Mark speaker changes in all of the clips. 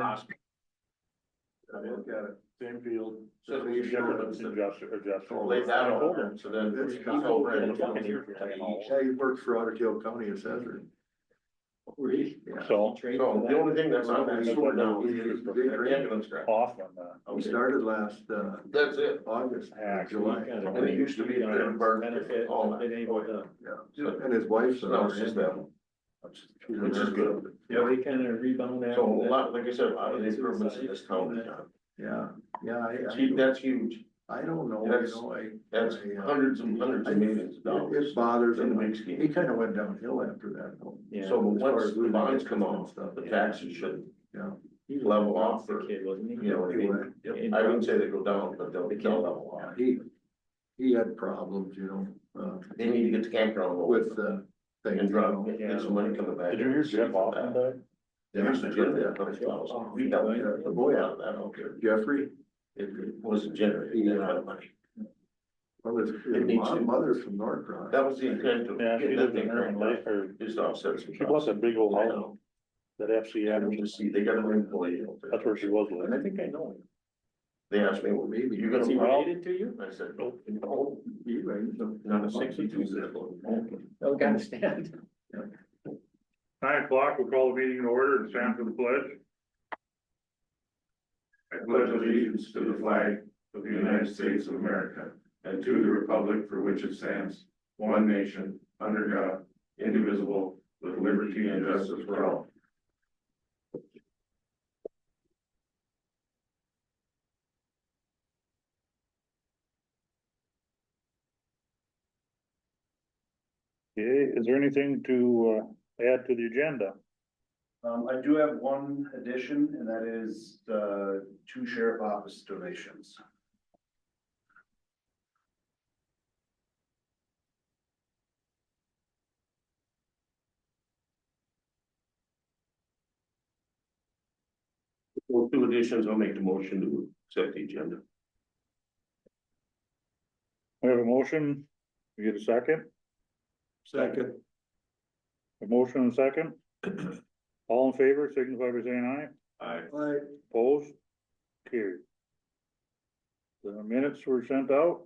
Speaker 1: hospital.
Speaker 2: Look at it.
Speaker 3: Same field.
Speaker 2: So
Speaker 3: Different
Speaker 2: you should-
Speaker 3: adjuster.
Speaker 2: Oh, they that all there, so then.
Speaker 4: That's
Speaker 2: it's
Speaker 4: cool.
Speaker 2: all brand new.
Speaker 4: Yeah, he works for Otter Tail County Assessor.
Speaker 1: Really?
Speaker 4: Yeah.
Speaker 3: So
Speaker 2: So the only thing that's on that sewer now is the ambulance grant.
Speaker 3: off on
Speaker 4: He
Speaker 2: Okay.
Speaker 4: started last,
Speaker 2: That's it.
Speaker 4: August,
Speaker 3: Yeah,
Speaker 4: July.
Speaker 2: And it used to be a credit card,
Speaker 1: Benefit,
Speaker 2: all that.
Speaker 1: been able to,
Speaker 4: Yeah, and his wife's.
Speaker 2: So now it's just that. Which is good.
Speaker 1: yeah, we kind of rebound after
Speaker 2: So a
Speaker 1: that.
Speaker 2: lot, like I said, a lot of the improvements in this town,
Speaker 4: Yeah,
Speaker 2: that's huge.
Speaker 4: I don't know,
Speaker 2: That's- That's
Speaker 4: I,
Speaker 2: hundreds and hundreds of millions of dollars.
Speaker 4: it bothers
Speaker 2: In the
Speaker 4: him.
Speaker 2: big scheme.
Speaker 4: He kinda went downhill after that, though.
Speaker 1: Yeah.
Speaker 2: So
Speaker 4: As far
Speaker 2: once
Speaker 4: as
Speaker 2: the
Speaker 4: losing
Speaker 2: bonds
Speaker 4: interest
Speaker 2: come
Speaker 4: and
Speaker 2: off,
Speaker 4: stuff.
Speaker 2: the taxes should,
Speaker 4: Yeah.
Speaker 1: He was
Speaker 2: level
Speaker 1: a
Speaker 2: off
Speaker 1: monster
Speaker 2: for-
Speaker 1: kid, wasn't he?
Speaker 2: you know what I mean?
Speaker 1: In-
Speaker 2: I wouldn't say they go down, but they'll level
Speaker 4: Yeah,
Speaker 2: off.
Speaker 4: he had problems,
Speaker 2: They need to get the campground over
Speaker 4: with,
Speaker 2: and
Speaker 4: things.
Speaker 2: drop, get some money coming back.
Speaker 3: Did you hear Jeff Hoffman died?
Speaker 2: They used to generate a couple thousand. We got the boy out of that, okay.
Speaker 4: Jeffrey,
Speaker 2: It wasn't generating that kind of money.
Speaker 4: well, his
Speaker 2: It needs to.
Speaker 4: mother's from North Rock.
Speaker 2: That was the intent of
Speaker 3: Yeah, she
Speaker 2: getting that
Speaker 3: lived in
Speaker 2: thing
Speaker 3: Herman
Speaker 2: cranked
Speaker 3: Lake,
Speaker 2: up,
Speaker 3: or
Speaker 2: just to offset some.
Speaker 3: she bought that big old
Speaker 2: I
Speaker 3: house,
Speaker 2: know.
Speaker 3: that FC
Speaker 2: And we
Speaker 3: Anderson.
Speaker 2: just see, they got an employee out there.
Speaker 3: That's where she was
Speaker 1: And I
Speaker 3: living.
Speaker 1: think I know him.
Speaker 2: They asked me, well, maybe you're
Speaker 1: Is he
Speaker 2: gonna.
Speaker 1: related to you?
Speaker 2: I said, no, no,
Speaker 4: He raised them.
Speaker 2: not a 62.
Speaker 1: Oh, gotta stand.
Speaker 3: 9 o'clock, we'll call the meeting in order and stand for the pledge.
Speaker 5: I pledge allegiance to the flag of the United States of America and to the republic for which it stands, one nation, under God, indivisible, with liberty and justice for all.
Speaker 3: Okay, is there anything to, add to the agenda?
Speaker 6: I do have one addition, and that is the 2 sheriff office donations.
Speaker 2: Well, 2 additions, I'll make the motion to accept the agenda.
Speaker 3: We have a motion, we get a second,
Speaker 4: Second.
Speaker 3: a motion and a second. All in favor, signify by saying aye.
Speaker 5: Aye.
Speaker 3: Opposed? Carried. The minutes were sent out.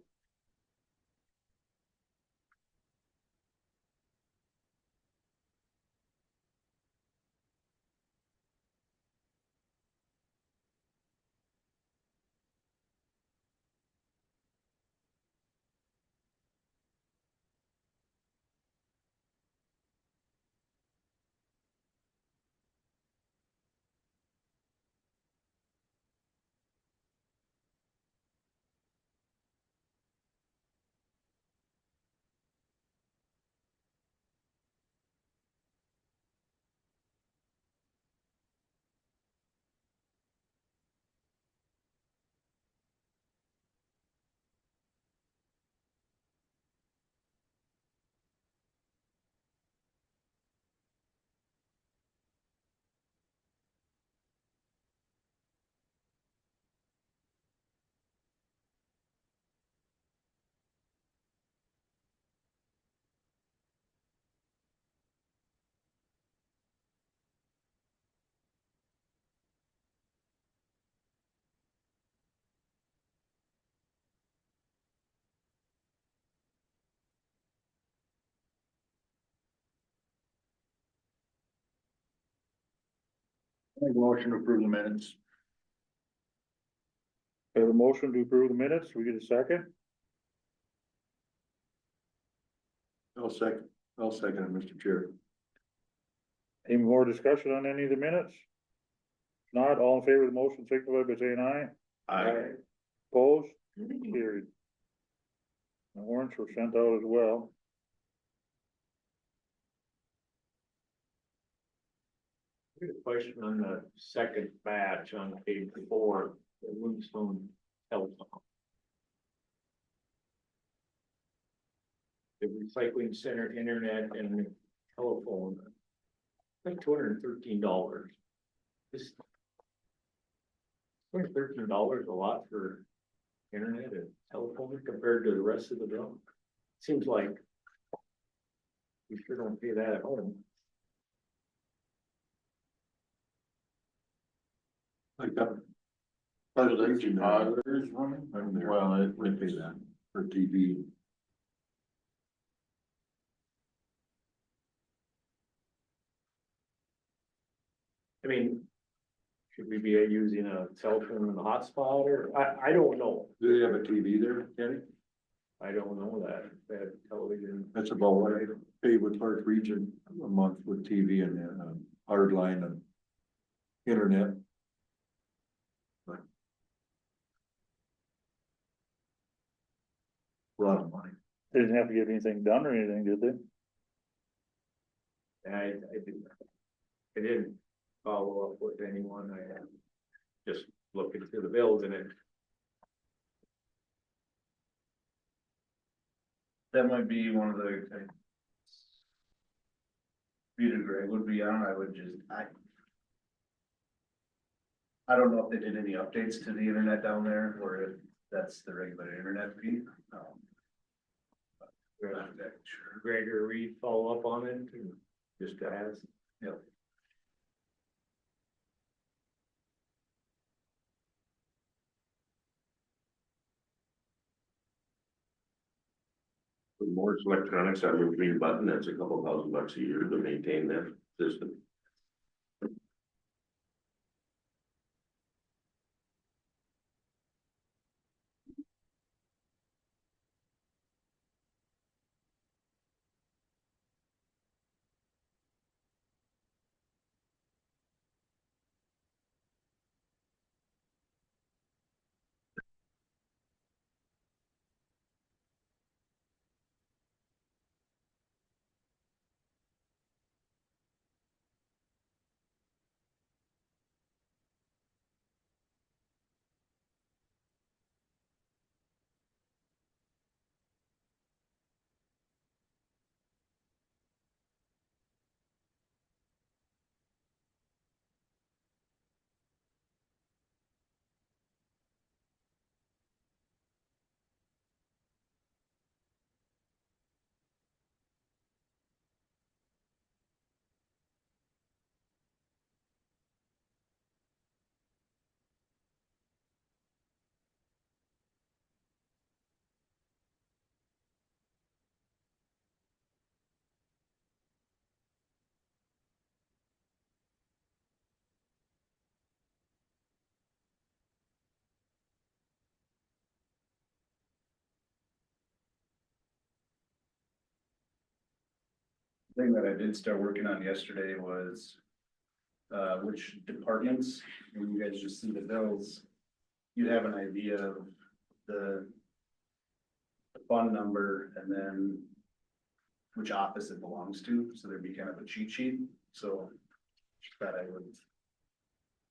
Speaker 4: Make a motion to approve the minutes.
Speaker 3: We have a motion to approve the minutes, we get a second,
Speaker 4: I'll second it, Mr. Chair.
Speaker 3: any more discussion on any of the minutes? If not, all in favor of the motion, signify by saying aye.
Speaker 2: Aye.
Speaker 3: Opposed? Carried. The warrants were sent out as well.
Speaker 1: Question on the second batch on page 4, the Moonstone telephone. The recycling center, internet and telephone. Like $213. This. $213 a lot for internet and telephone compared to the rest of the bill. Seems like. We sure don't pay that at home.
Speaker 2: Like that.
Speaker 4: President Tyler is running? Well, it would be that for TV.
Speaker 1: I mean, should we be using a cell phone hotspot or, I don't know.
Speaker 2: Do they have a TV there, Kenny?
Speaker 1: I don't know that television.
Speaker 2: That's about what I pay with Park Region a month with TV and, hard line and internet. But a lot of money.
Speaker 3: They didn't have to get anything done or anything, did they?
Speaker 1: I didn't follow up with anyone. I just looking through the bills and it,
Speaker 6: That might be one of the. Peter Greg would be on, I would just, I don't know if they did any updates to the internet down there, or if that's the regular internet feed. Not exactly sure.
Speaker 1: Gregor Reed follow up on it and just to ask.
Speaker 6: Yep.
Speaker 5: The Morse Electronics, I have a green button, that's a couple $1,000 a year to maintain that system.
Speaker 6: Thing that I did start working on yesterday was. Which departments, when you guys just see the bills, you have an idea of the. the fund number and then. Which office it belongs to, so there'd be kind of a cheat sheet, so. That I would.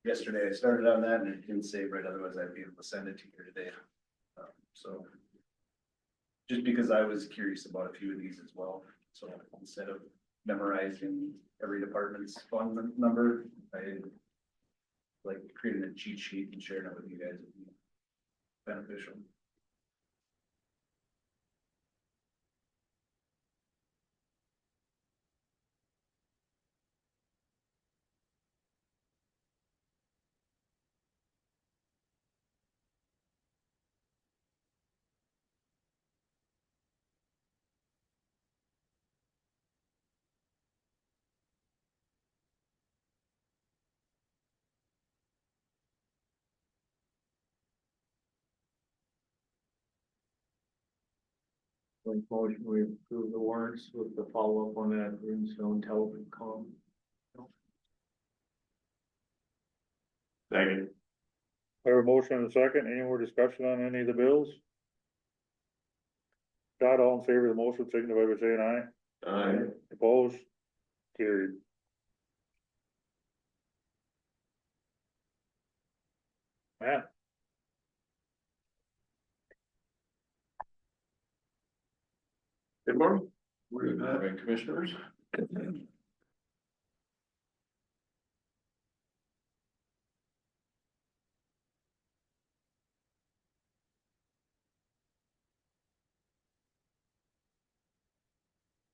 Speaker 6: Yesterday I started on that and it didn't save right, otherwise I'd be able to send it to you today. So. Just because I was curious about a few of these as well, so instead of memorizing every department's fund number, I. Like creating a cheat sheet and sharing it with you guys would be beneficial.
Speaker 1: Like motion, we approve the warrants with the follow up on that Greenstone Telecom.
Speaker 5: Second.
Speaker 3: I have a motion and a second, any more discussion on any of the bills? Not all in favor of the motion, signify by saying aye. Opposed? Carried. Matt?
Speaker 5: Good morning.
Speaker 2: Good morning, commissioners.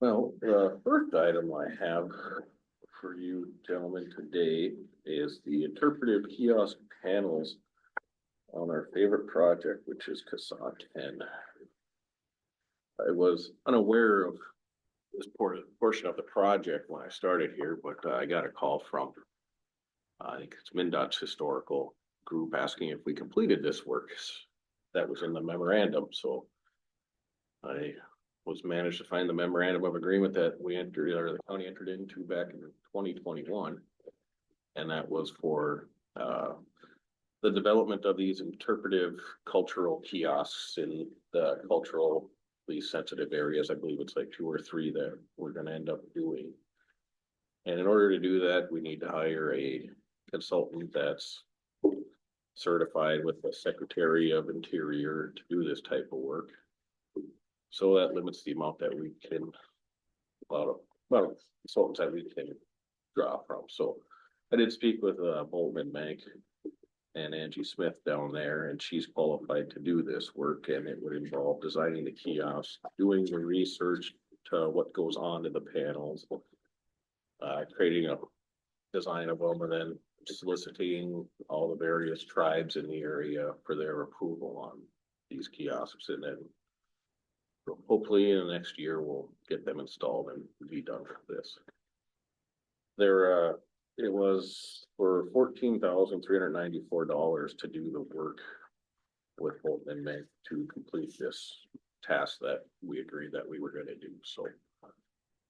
Speaker 2: Well, the first item I have
Speaker 7: for you gentlemen today is the interpretive kiosk panels on our favorite project, which is CASA 10. I was unaware of this portion of the project when I started here, but I got a call from, I think it's MnDOT's historical group asking if we completed this work. That was in the memorandum, so I was managed to find the memorandum of agreement that we entered, or the county entered into back in 2021. And that was for the development of these interpretive cultural kiosks in the culturally sensitive areas. I believe it's like 2 or 3 that we're gonna end up doing. And in order to do that, we need to hire a consultant that's certified with the Secretary of Interior to do this type of work. So that limits the amount that we can, about consultants that we can draw from. So I did speak with Boltman Bank and Angie Smith down there, and she's qualified to do this work, and it would involve designing the kiosks, doing the research to what goes on to the panels, creating a design of them, and then soliciting all the various tribes in the area for their approval on these kiosks, and then hopefully in the next year we'll get them installed and be done with this. It was for $14,394 to do the work with Bolton Bank to complete this task that we agreed that we were gonna do. So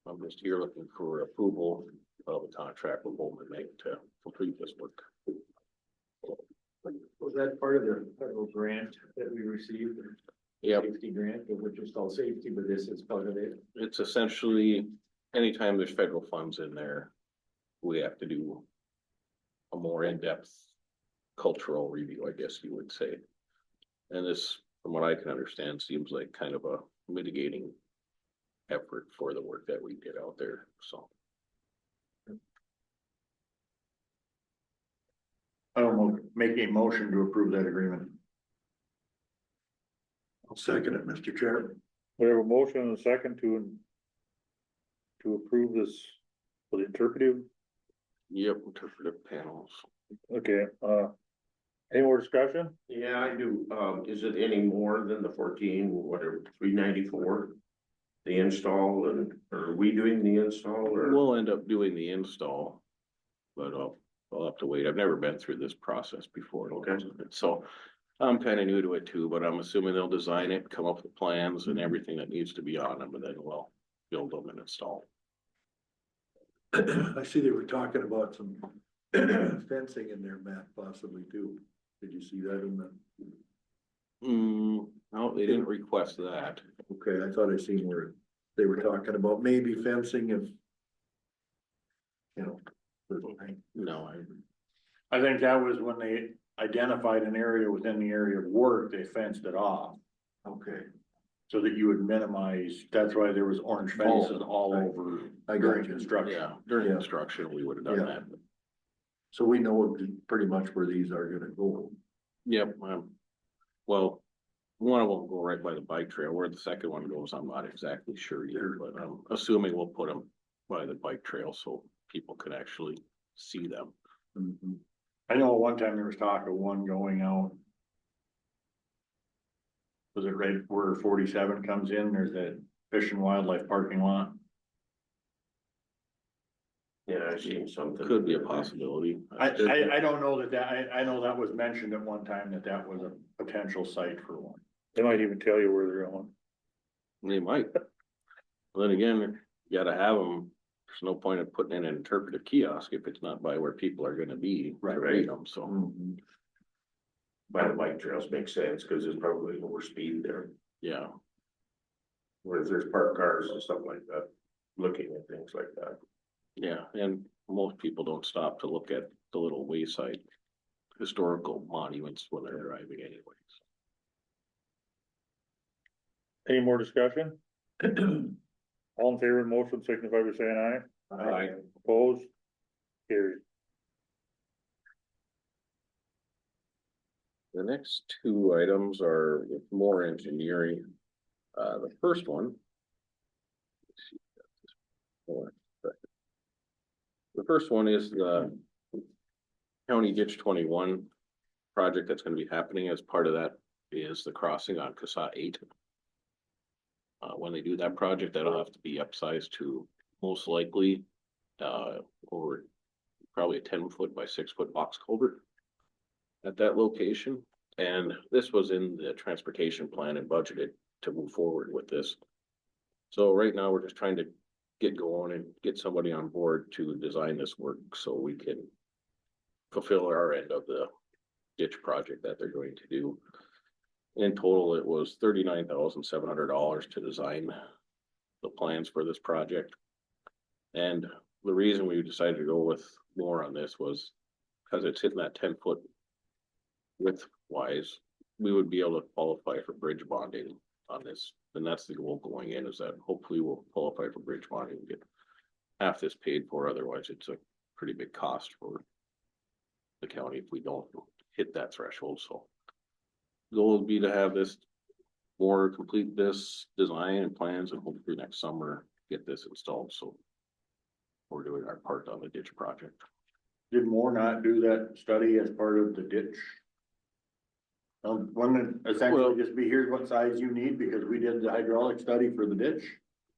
Speaker 7: I'm just here looking for approval of a contract with Bolton Bank to complete this work.
Speaker 1: Was that part of the federal grant that we received?
Speaker 7: Yep.
Speaker 1: Safety grant, which is called safety, but this is part of it.
Speaker 7: It's essentially, anytime there's federal funds in there, we have to do a more in-depth cultural review, I guess you would say. And this, from what I can understand, seems like kind of a mitigating effort for the work that we did out there, so.
Speaker 2: I don't know, make a motion to approve that agreement. I'll second it, Mr. Chair.
Speaker 3: We have a motion and a second to approve this for the interpretive.
Speaker 7: Yep, interpretive panels.
Speaker 3: Okay, any more discussion?
Speaker 5: Yeah, I do. Is it any more than the 14, whatever, 394? The install, and are we doing the install, or?
Speaker 7: We'll end up doing the install, but I'll have to wait. I've never been through this process before.
Speaker 5: Okay.
Speaker 7: So I'm kind of new to it too, but I'm assuming they'll design it, come up with plans and everything that needs to be on them, and then we'll build them and install.
Speaker 2: I see they were talking about some fencing in there, Matt, possibly too. Did you see that in the?
Speaker 7: No, they didn't request that.
Speaker 2: Okay, I thought I seen where they were talking about maybe fencing if. You know.
Speaker 7: No,
Speaker 2: I think that was when they identified an area within the area of work, they fenced it off. Okay. So that you would minimize, that's why there was orange fences all over during construction.
Speaker 7: yeah, during
Speaker 2: Yeah.
Speaker 7: construction, we would have done
Speaker 2: Yeah.
Speaker 7: that.
Speaker 2: So we know pretty much where these are gonna go.
Speaker 7: Yep, well, one of them will go right by the bike trail. Where the second one goes, I'm not exactly sure either, but I'm assuming we'll put them by the bike trail so people can actually see them.
Speaker 2: I know one time there was talk of one going out. Was it right where 47 comes in? There's that Fish and Wildlife parking lot.
Speaker 5: Yeah, I've seen something.
Speaker 7: Could be a possibility.
Speaker 2: I don't know that I know that was mentioned at one time that was a potential site for one.
Speaker 3: They might even tell you where they're going.
Speaker 7: They might. Then again, you gotta have them. There's no point in putting in an interpretive kiosk if it's not by where people are gonna be.
Speaker 2: Right,
Speaker 7: to
Speaker 2: right.
Speaker 7: read them, so,
Speaker 5: By the bike trails makes sense, cause there's probably more speed there,
Speaker 7: yeah.
Speaker 5: whereas there's parked cars and stuff like that, looking at things like that.
Speaker 7: Yeah, and most people don't stop to look at the little wayside historical monuments when they're driving anyways.
Speaker 3: Any more discussion? All in favor of the motion, signify by saying aye.
Speaker 7: Aye.
Speaker 3: Opposed? Carried.
Speaker 7: The next 2 items are with more engineering. The first one. The first one is the County Ditch 21 project that's gonna be happening. As part of that is the crossing on CSAH 8. When they do that project, that'll have to be upsized to most likely over probably a 10-foot by 6-foot box culvert at that location. And this was in the transportation plan and budgeted to move forward with this. So right now, we're just trying to get going and get somebody on board to design this work so we can fulfill our end of the ditch project that they're going to do. In total, it was $39,700 to design the plans for this project. And the reason we decided to go with more on this was because it's hitting that 10-foot width wise, we would be able to qualify for bridge bonding on this. And that's the goal going in, is that hopefully we'll qualify for bridge bonding and get half this paid for. Otherwise, it's a pretty big cost for the county if we don't hit that threshold. So goal would be to have this more complete this design and plans, and hopefully next summer get this installed. So we're doing our part on the ditch project.
Speaker 2: Did Moore not do that study as part of the ditch? Wouldn't it essentially just be, here's what size you need, because we did the hydraulic study for the ditch?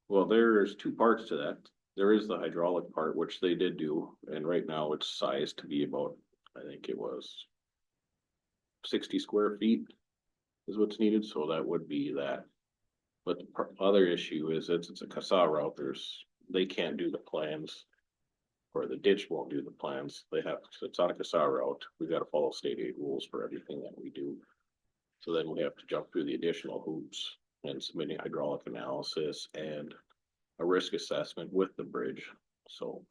Speaker 7: Well, there's two parts to that. There is the hydraulic part, which they did do, and right now it's sized to be about, I think it was 60 square feet is what's needed, so that would be that. But the other issue is it's a CSAH route, they can't do the plans, or the ditch won't do the plans. They have, it's on a CSAH route, we gotta follow state aid rules for everything that we do. So then we have to jump through the additional hoops and submitting hydraulic analysis and a risk assessment with the bridge. So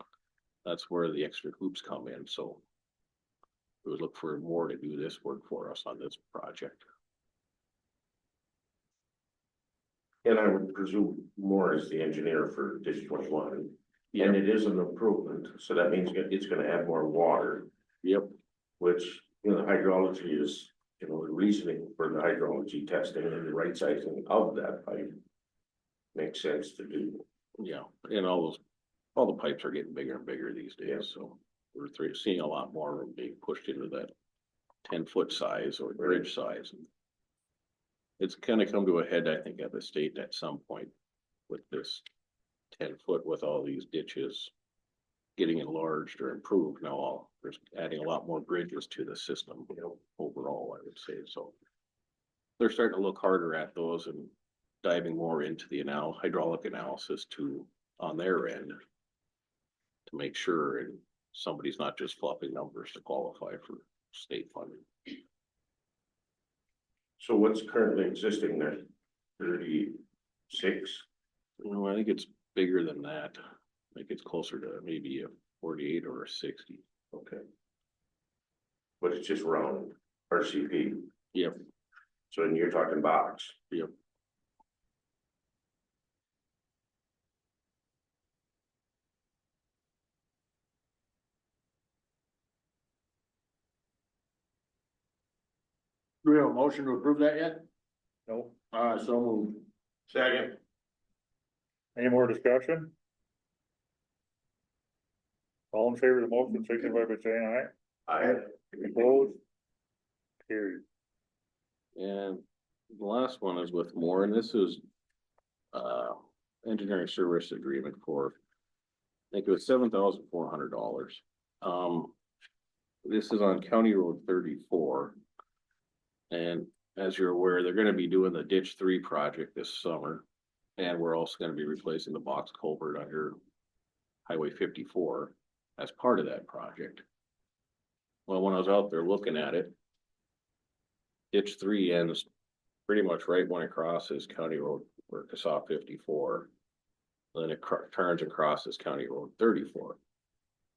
Speaker 7: that's where the extra hoops come in. So we would look for more to do this work for us on this project.
Speaker 5: And I would presume Moore is the engineer for Ditch 21.
Speaker 7: Yeah.
Speaker 5: And it is an improvement, so that means it's gonna add more water,
Speaker 7: Yep.
Speaker 5: which, you know, the hydrology is, you know, the reasoning for the hydrology testing and the right sizing of that pipe makes sense to do.
Speaker 7: Yeah, and all the pipes are getting bigger and bigger these days,
Speaker 5: Yeah.
Speaker 7: so we're seeing a lot more of them being pushed into that 10-foot size or bridge size. It's kind of come to a head, I think, at the state at some point with this 10-foot with all these ditches getting enlarged or improved. Now there's adding a lot more bridges to the system, you know, overall, I would say. So they're starting to look harder at those and diving more into the hydraulic analysis on their end to make sure and somebody's not just fluffing numbers to qualify for state funding.
Speaker 5: So what's currently existing there? 36?
Speaker 7: You know, I think it's bigger than that. I think it's closer to maybe a 48 or a 60.
Speaker 5: Okay. But it's just round RCP.
Speaker 7: Yep.
Speaker 5: So then you're talking box.
Speaker 7: Yep.
Speaker 2: Do we have a motion to approve that yet?
Speaker 3: No.
Speaker 2: So moved.
Speaker 5: Second.
Speaker 3: Any more discussion? All in favor of the motion, signify by saying aye. Opposed? Carried.
Speaker 7: And the last one is with Moore, and this is engineering service agreement for, I think it was $7,400. This is on County Road 34. And as you're aware, they're gonna be doing the Ditch 3 project this summer. And we're also gonna be replacing the box culvert under Highway 54 as part of that project. Well, when I was out there looking at it, Ditch 3 ends pretty much right when it crosses County Road or CSAH 54. Then it turns and crosses County Road 34.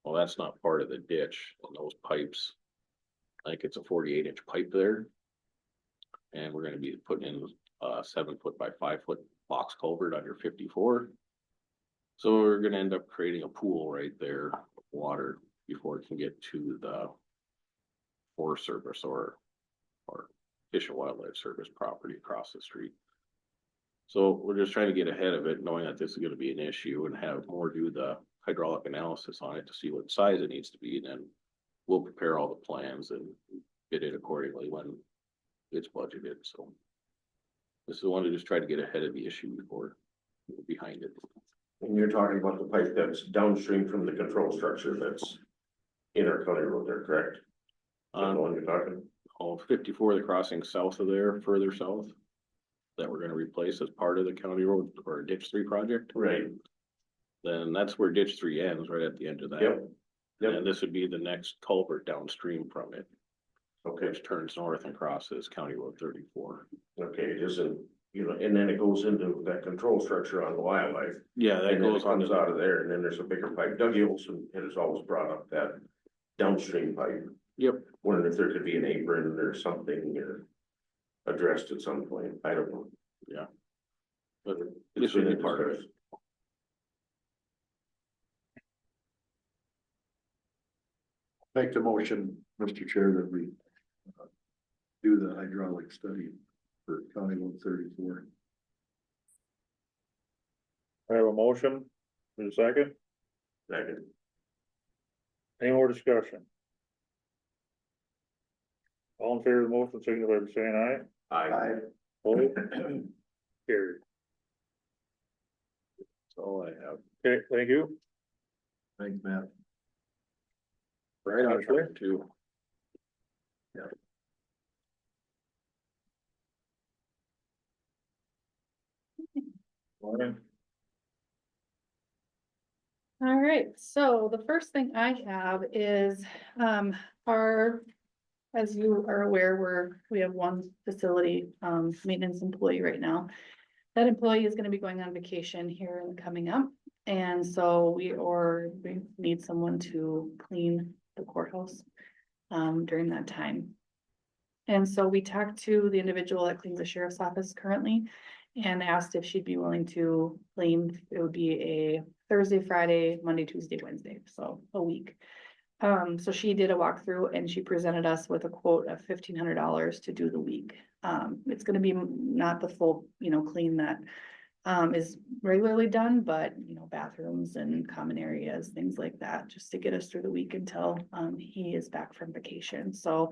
Speaker 7: Well, that's not part of the ditch, and those pipes, I think it's a 48-inch pipe there. And we're gonna be putting in a 7-foot by 5-foot box culvert under 54. So we're gonna end up creating a pool right there of water before it can get to the Forest Service or Fish and Wildlife Service property across the street. So we're just trying to get ahead of it, knowing that this is gonna be an issue, and have more do the hydraulic analysis on it to see what size it needs to be, and then we'll prepare all the plans and get it accordingly when it's budgeted, so. This is one to just try to get ahead of the issue before we're behind it.
Speaker 4: And you're talking about the pipe that's downstream from the control structure that's in our county road there, correct? Is that the one you're talking?
Speaker 7: All 54, the crossing south of there, further south, that we're gonna replace as part of the county road or ditch 3 project.
Speaker 4: Right.
Speaker 7: Then that's where ditch 3 ends, right at the end of that.
Speaker 4: Yep. Yep.
Speaker 7: And this would be the next culvert downstream from it,
Speaker 4: Okay,
Speaker 7: which turns north and crosses County Road 34.
Speaker 4: okay, it isn't, you know, and then it goes into that control structure on the wildlife.
Speaker 7: Yeah, that
Speaker 4: And then it
Speaker 7: goes on
Speaker 4: comes
Speaker 7: to,
Speaker 4: out of there, and then there's a bigger pipe. Doug Olson has always brought up that downstream pipe.
Speaker 7: yep,
Speaker 4: Wondering if there could be an apron or something addressed at some point. I don't know.
Speaker 7: but
Speaker 4: It's
Speaker 7: this would
Speaker 4: been
Speaker 7: be part of it.
Speaker 4: discussed.
Speaker 2: Make the motion, Mr. Chair, that we do the hydraulic study for County Road 34.
Speaker 3: I have a motion, for a second,
Speaker 4: Second.
Speaker 3: any more discussion? All in favor of the motion, signify by saying aye.
Speaker 4: Aye.
Speaker 3: Opposed? Carried.
Speaker 7: That's all I have.
Speaker 3: Okay, thank you.
Speaker 2: Thanks, Matt.
Speaker 7: Right on
Speaker 3: Sure.
Speaker 7: track too.
Speaker 3: Morning.
Speaker 8: All right, so the first thing I have is, as you are aware, we have one facility, maintenance employee right now. That employee is gonna be going on vacation here and coming up, and so we need someone to clean the courthouse, during that time. And so we talked to the individual that cleans the sheriff's office currently and asked if she'd be willing to clean. It would be a Thursday, Friday, Monday, Tuesday, Wednesday, so a week. So she did a walkthrough and she presented us with a quote of $1,500 to do the week. It's gonna be not the full, clean that is regularly done, but bathrooms and common areas, things like that, just to get us through the week until he is back from vacation. So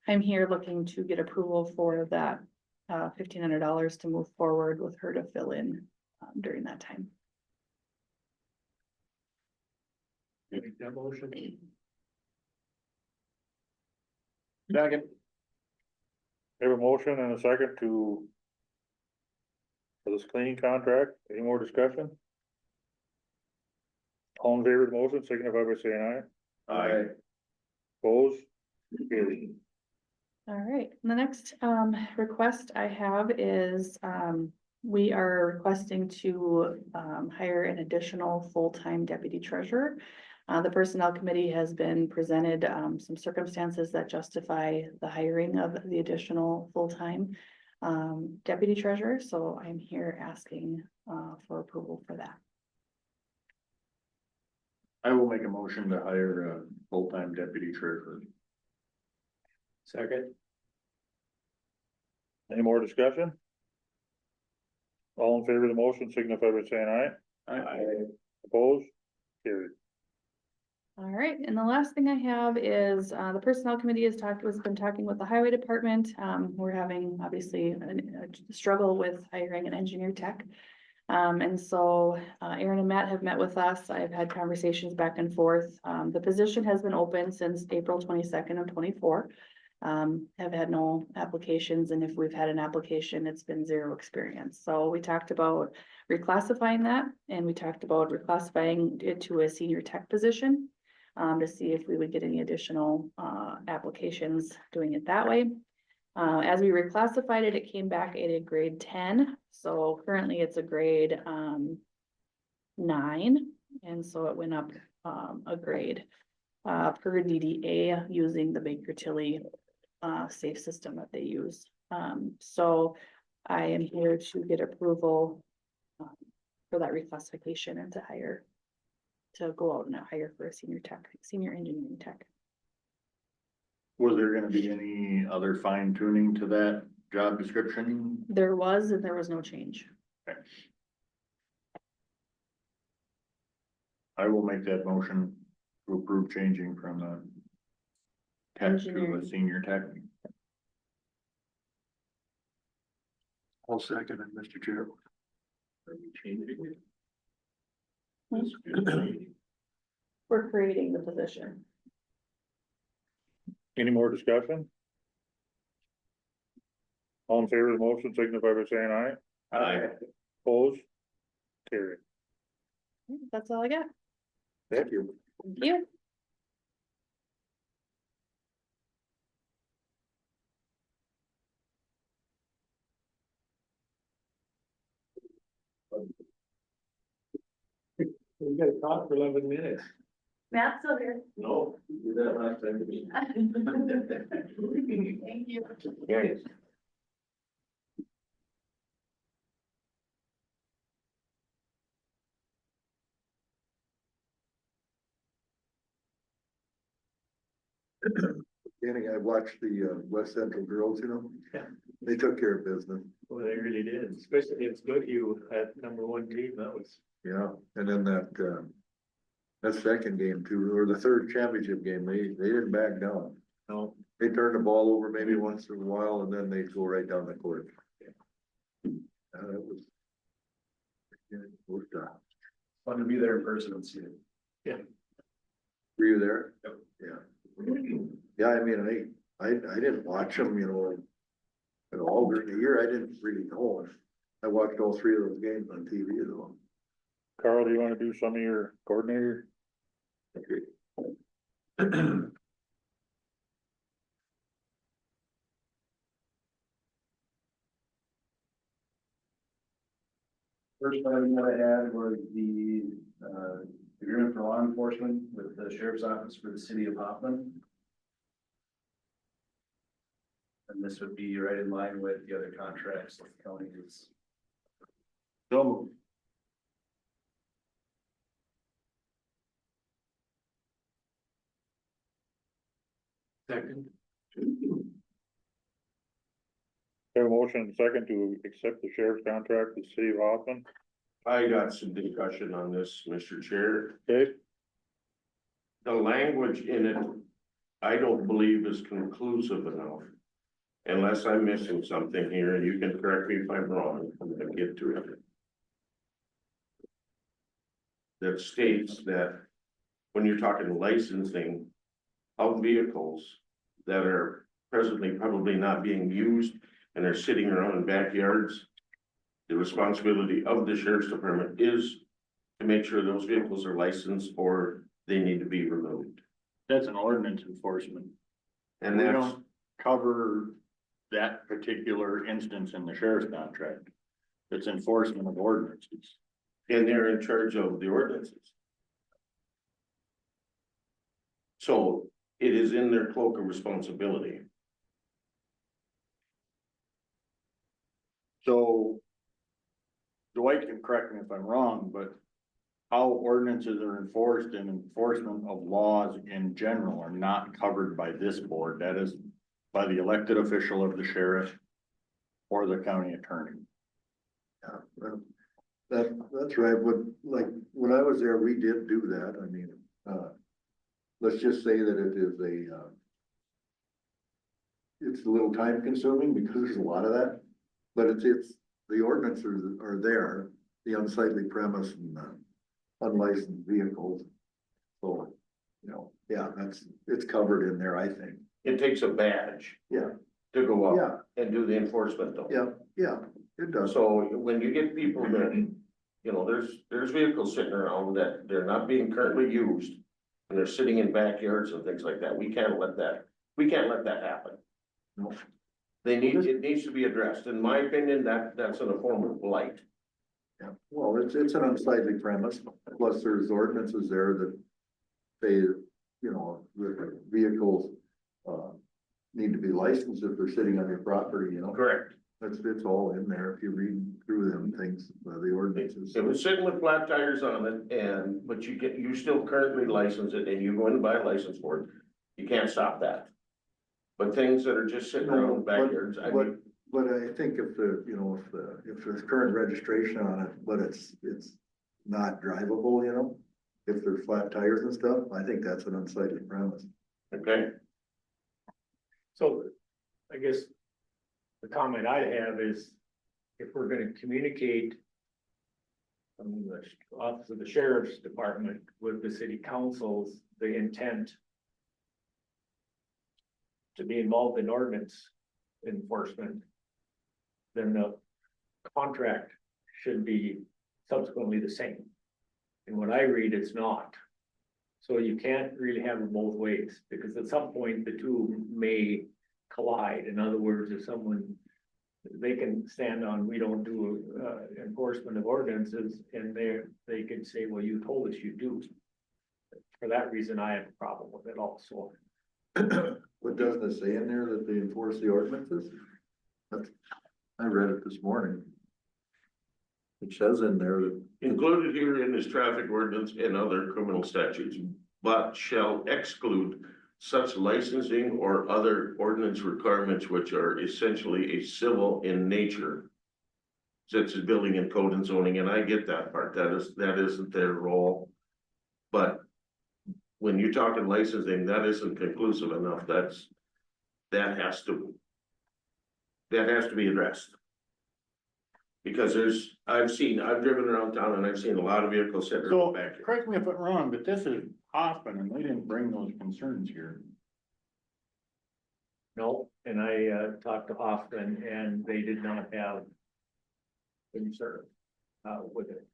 Speaker 8: I'm here looking to get approval for that $1,500 to move forward with her to fill in during that time.
Speaker 2: Make that motion.
Speaker 3: Second. Have a motion and a second for this cleaning contract. Any more discussion? All in favor of the motion, signify by saying aye.
Speaker 4: Aye.
Speaker 3: Opposed? Carried.
Speaker 8: All right, and the next request I have is we are requesting to hire an additional full-time deputy treasurer. The personnel committee has been presented some circumstances that justify the hiring of the additional full-time deputy treasurer, so I'm here asking for approval for that.
Speaker 2: I will make a motion to hire a full-time deputy treasurer.
Speaker 1: Second.
Speaker 3: Any more discussion? All in favor of the motion, signify by saying aye. Opposed? Carried.
Speaker 8: All right, and the last thing I have is, the personnel committee has been talking with the highway department. We're having obviously a struggle with hiring an engineer tech. And so, Aaron and Matt have met with us. I've had conversations back and forth. The position has been open since April 22nd of 24. Have had no applications, and if we've had an application, it's been zero experience. So we talked about reclassifying that, and we talked about reclassifying it to a senior tech position. To see if we would get any additional applications doing it that way. As we reclassified it, it came back at a grade 10, so currently it's a grade 9, and so it went up a grade per DDA using the Baker Tilly safe system that they use. So I am here to get approval for that reclassification and to go out and hire for a senior engineering tech.
Speaker 2: Was there gonna be any other fine tuning to that job description?
Speaker 8: There was, and there was no change.
Speaker 2: I will make that motion to approve changing from a tech to a
Speaker 8: Engineering.
Speaker 2: senior tech.
Speaker 3: I'll second it, Mr. Chair.
Speaker 8: We're creating the position.
Speaker 3: Any more discussion? All in favor of the motion, signify by saying aye.
Speaker 4: Aye.
Speaker 3: Opposed? Carry.
Speaker 8: That's all I got.
Speaker 3: Thank you.
Speaker 8: Thank you.
Speaker 1: We gotta talk for 11 minutes.
Speaker 8: Matt's still here.
Speaker 1: No, you did that last time to me.
Speaker 8: Thank you.
Speaker 1: Yes.
Speaker 9: Danny, I watched the West Central girls, you know?
Speaker 1: Yeah.
Speaker 9: They took care of business,
Speaker 1: Well, they really did, especially against Goodhue at #1 team, that was.
Speaker 9: yeah, and then that second game too, or the third championship game, they didn't back down.
Speaker 1: No,
Speaker 9: They turned the ball over maybe once in a while and then they'd go right down the court. It was. Yeah, it was,
Speaker 6: Fun to be there in person and see it.
Speaker 9: were you there?
Speaker 6: Yep.
Speaker 9: Yeah. Yeah, I mean, I didn't watch them, you know, at all during the year, I didn't really know. I watched all three of those games on TV though.
Speaker 3: Carl, do you wanna do some of your coordinator?
Speaker 6: First item that I had was the, agreement for law enforcement with the sheriff's office for the city of Hoffman. And this would be right in line with the other contracts that the county is.
Speaker 2: So moved.
Speaker 1: second.
Speaker 3: Have a motion and second to accept the sheriff's contract with the city of Hoffman.
Speaker 4: I got some discussion on this, Mr. Chair.
Speaker 3: Okay,
Speaker 4: The language in it, I don't believe is conclusive enough. Unless I'm missing something here, and you can correct me if I'm wrong, I'm gonna get to it. That states that when you're talking licensing of vehicles that are presently probably not being used and are sitting around in backyards, the responsibility of the sheriff's department is to make sure those vehicles are licensed or they need to be removed.
Speaker 2: That's an ordinance enforcement.
Speaker 4: And
Speaker 2: We
Speaker 4: that's,
Speaker 2: don't cover that particular instance in the sheriff's contract. It's enforcement of ordinances.
Speaker 4: and they're in charge of the ordinances. So it is in their cloak of responsibility.
Speaker 2: So Dwight can correct me if I'm wrong, but how ordinances are enforced and enforcement of laws in general are not covered by this board. That is by the elected official of the sheriff or the county attorney.
Speaker 9: Yeah, well, that's right, but like, when I was there, we did do that, I mean, let's just say that it is it's a little time consuming because there's a lot of that, but it's, the ordinances are there, the unsightly premise and unlicensed vehicles. So, you know, yeah, it's covered in there, I think.
Speaker 4: It takes a badge
Speaker 9: Yeah,
Speaker 4: to go up
Speaker 9: yeah,
Speaker 4: and do the enforcement though.
Speaker 9: yeah, it does.
Speaker 4: So when you get people that, you know, there's vehicles sitting around that they're not being currently used. And they're sitting in backyards and things like that. We can't let that happen.
Speaker 9: No.
Speaker 4: It needs to be addressed. In my opinion, that's in a form of blight.
Speaker 9: Yeah, well, it's an unsightly premise, plus there's ordinances there that say, you know, the vehicles, need to be licensed if they're sitting on your property, you know?
Speaker 4: Correct.
Speaker 9: It's all in there if you read through them things, the ordinances.
Speaker 4: It was sitting with flat tires on it but you still currently license it and you go in and buy a license for it. You can't stop that. But things that are just sitting around in backyards, I mean,
Speaker 9: But I think if if there's current registration on it, but it's not drivable, you know? if there's flat tires and stuff, I think that's an unsightly premise.
Speaker 4: Okay,
Speaker 1: So I guess the comment I have is if we're gonna communicate from the office of the sheriff's department with the city councils, the intent to be involved in ordinance enforcement, then the contract should be subsequently the same. And what I read, it's not. So you can't really have it both ways, because at some point, the two may collide. In other words, if someone, they can stand on, we don't do enforcement of ordinances, and they could say, well, you told us you do. For that reason, I have a problem with it also.
Speaker 9: What doesn't it say in there that they enforce the ordinances? I read it this morning. It says in there that,
Speaker 4: included herein is traffic ordinance and other criminal statutes, but shall exclude such licensing or other ordinance requirements which are essentially a civil in nature, such as building and code and zoning, and I get that part, that isn't their role. But when you're talking licensing, that isn't conclusive enough, that has to be addressed. Because I've driven around town and I've seen a lot of vehicles sitting
Speaker 2: So,
Speaker 4: back here.
Speaker 2: correct me if I'm wrong, but this is Hoffman and they didn't bring those concerns here.
Speaker 1: No, and I talked to Hoffman and they did not have concern with it.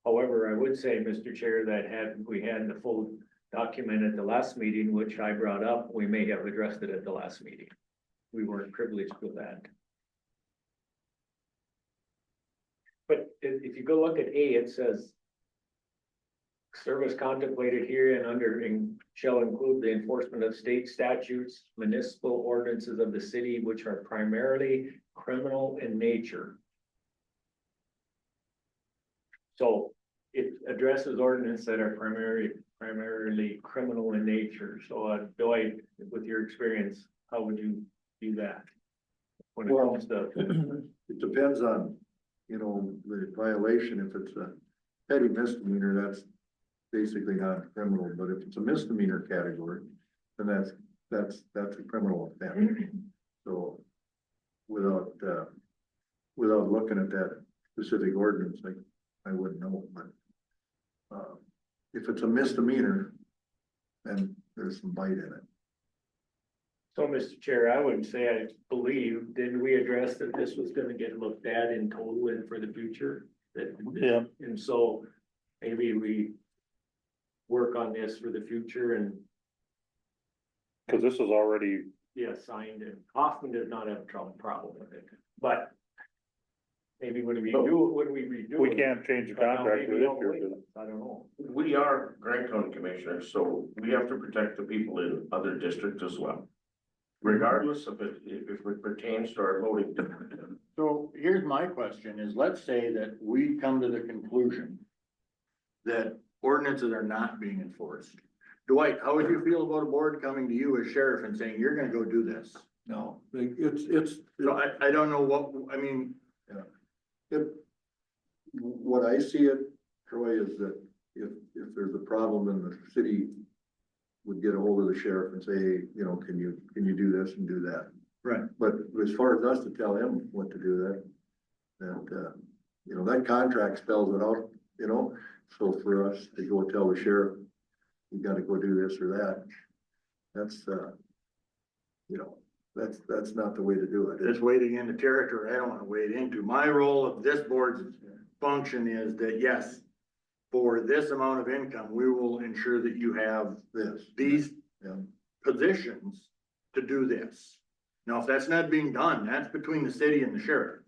Speaker 1: However, I would say, Mr. Chair, that we had the full document at the last meeting, which I brought up, we may have addressed it at the last meeting. We weren't privileged with that. But if you go look at A, it says service contemplated here and shall include the enforcement of state statutes, municipal ordinances of the city, which are primarily criminal in nature. So it addresses ordinance that are primarily criminal in nature. So Dwight, with your experience, how would you do that? When it comes to,
Speaker 9: it depends on, the violation. If it's a petty misdemeanor, that's basically not criminal, but if it's a misdemeanor category, then that's a criminal offense. So without looking at that specific ordinance, I wouldn't know, but if it's a misdemeanor, then there's some bite in it.
Speaker 1: so Mr. Chair, I would say, I believe, didn't we address that this was gonna get looked at in total and for the future?
Speaker 3: Yeah.
Speaker 1: And so maybe we work on this for the future and,
Speaker 3: cause this is already,
Speaker 1: signed it. Hoffman does not have a problem with it, but maybe when we redo it.
Speaker 3: we can't change the
Speaker 1: But now
Speaker 3: contract for
Speaker 1: maybe
Speaker 3: this
Speaker 1: don't
Speaker 3: year.
Speaker 1: wait.
Speaker 3: 'Cause
Speaker 1: I don't know.
Speaker 4: We are Grant County Commissioners, so we have to protect the people in other districts as well. Regardless of if it pertains to our voting.
Speaker 2: So here's my question is, let's say that we come to the conclusion that ordinances are not being enforced. Dwight, how would you feel about a board coming to you as sheriff and saying, you're gonna go do this?
Speaker 9: No, it's,
Speaker 2: So I don't know what, I mean,
Speaker 9: what I see it, Troy, is that if there's a problem and the city would get a hold of the sheriff and say, can you do this and do that?
Speaker 2: right,
Speaker 9: But as far as us to tell him what to do, that contract spells it out, so for us to go tell the sheriff, you gotta go do this or that, that's not the way to do it.
Speaker 2: it's wading into territory I don't wanna wade into. My role of this board's function is that, yes, for this amount of income, we will ensure that you have these
Speaker 9: Yeah.
Speaker 2: positions to do this. Now, if that's not being done, that's between the city and the sheriff.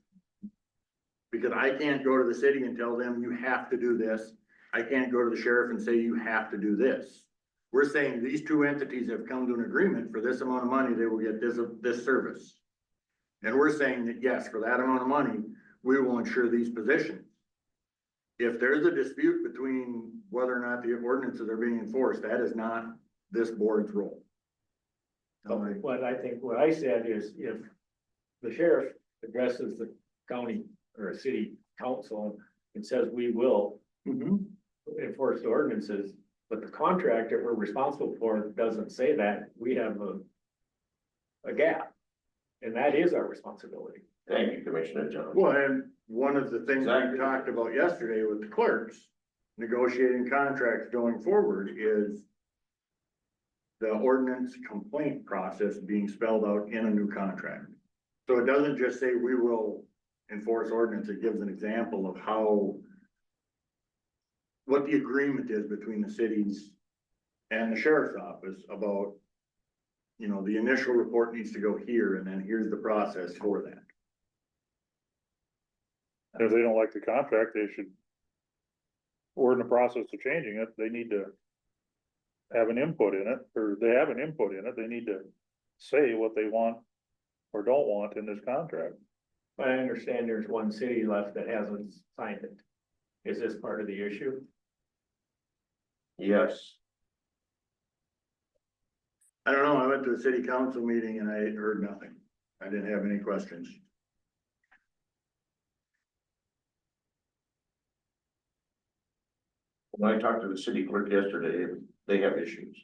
Speaker 2: Because I can't go to the city and tell them you have to do this. I can't go to the sheriff and say you have to do this. We're saying these two entities have come to an agreement for this amount of money, they will get this service. And we're saying that, yes, for that amount of money, we will ensure these positions. If there's a dispute between whether or not the ordinances are being enforced, that is not this board's role.
Speaker 1: What I said is if the sheriff addresses the county or a city council and says we will, enforce the ordinances, but the contract that we're responsible for doesn't say that, we have a gap. And that is our responsibility.
Speaker 4: Thank you, Commissioner Johnson.
Speaker 2: Well, and one of the things
Speaker 4: Exactly.
Speaker 2: we talked about yesterday with the clerks, negotiating contracts going forward is the ordinance complaint process being spelled out in a new contract. So it doesn't just say we will enforce ordinance, it gives an example of how what the agreement is between the cities and the sheriff's office about, you know, the initial report needs to go here, and then here's the process for that.
Speaker 3: If they don't like the contract, they should, or in the process of changing it, they need to have an input in it, or they have an input in it, they need to say what they want or don't want in this contract.
Speaker 1: But I understand there's one city left that hasn't signed it. Is this part of the issue?
Speaker 4: Yes,
Speaker 2: I don't know, I went to a city council meeting and I heard nothing. I didn't have any questions.
Speaker 4: when I talked to the city clerk yesterday, they have issues.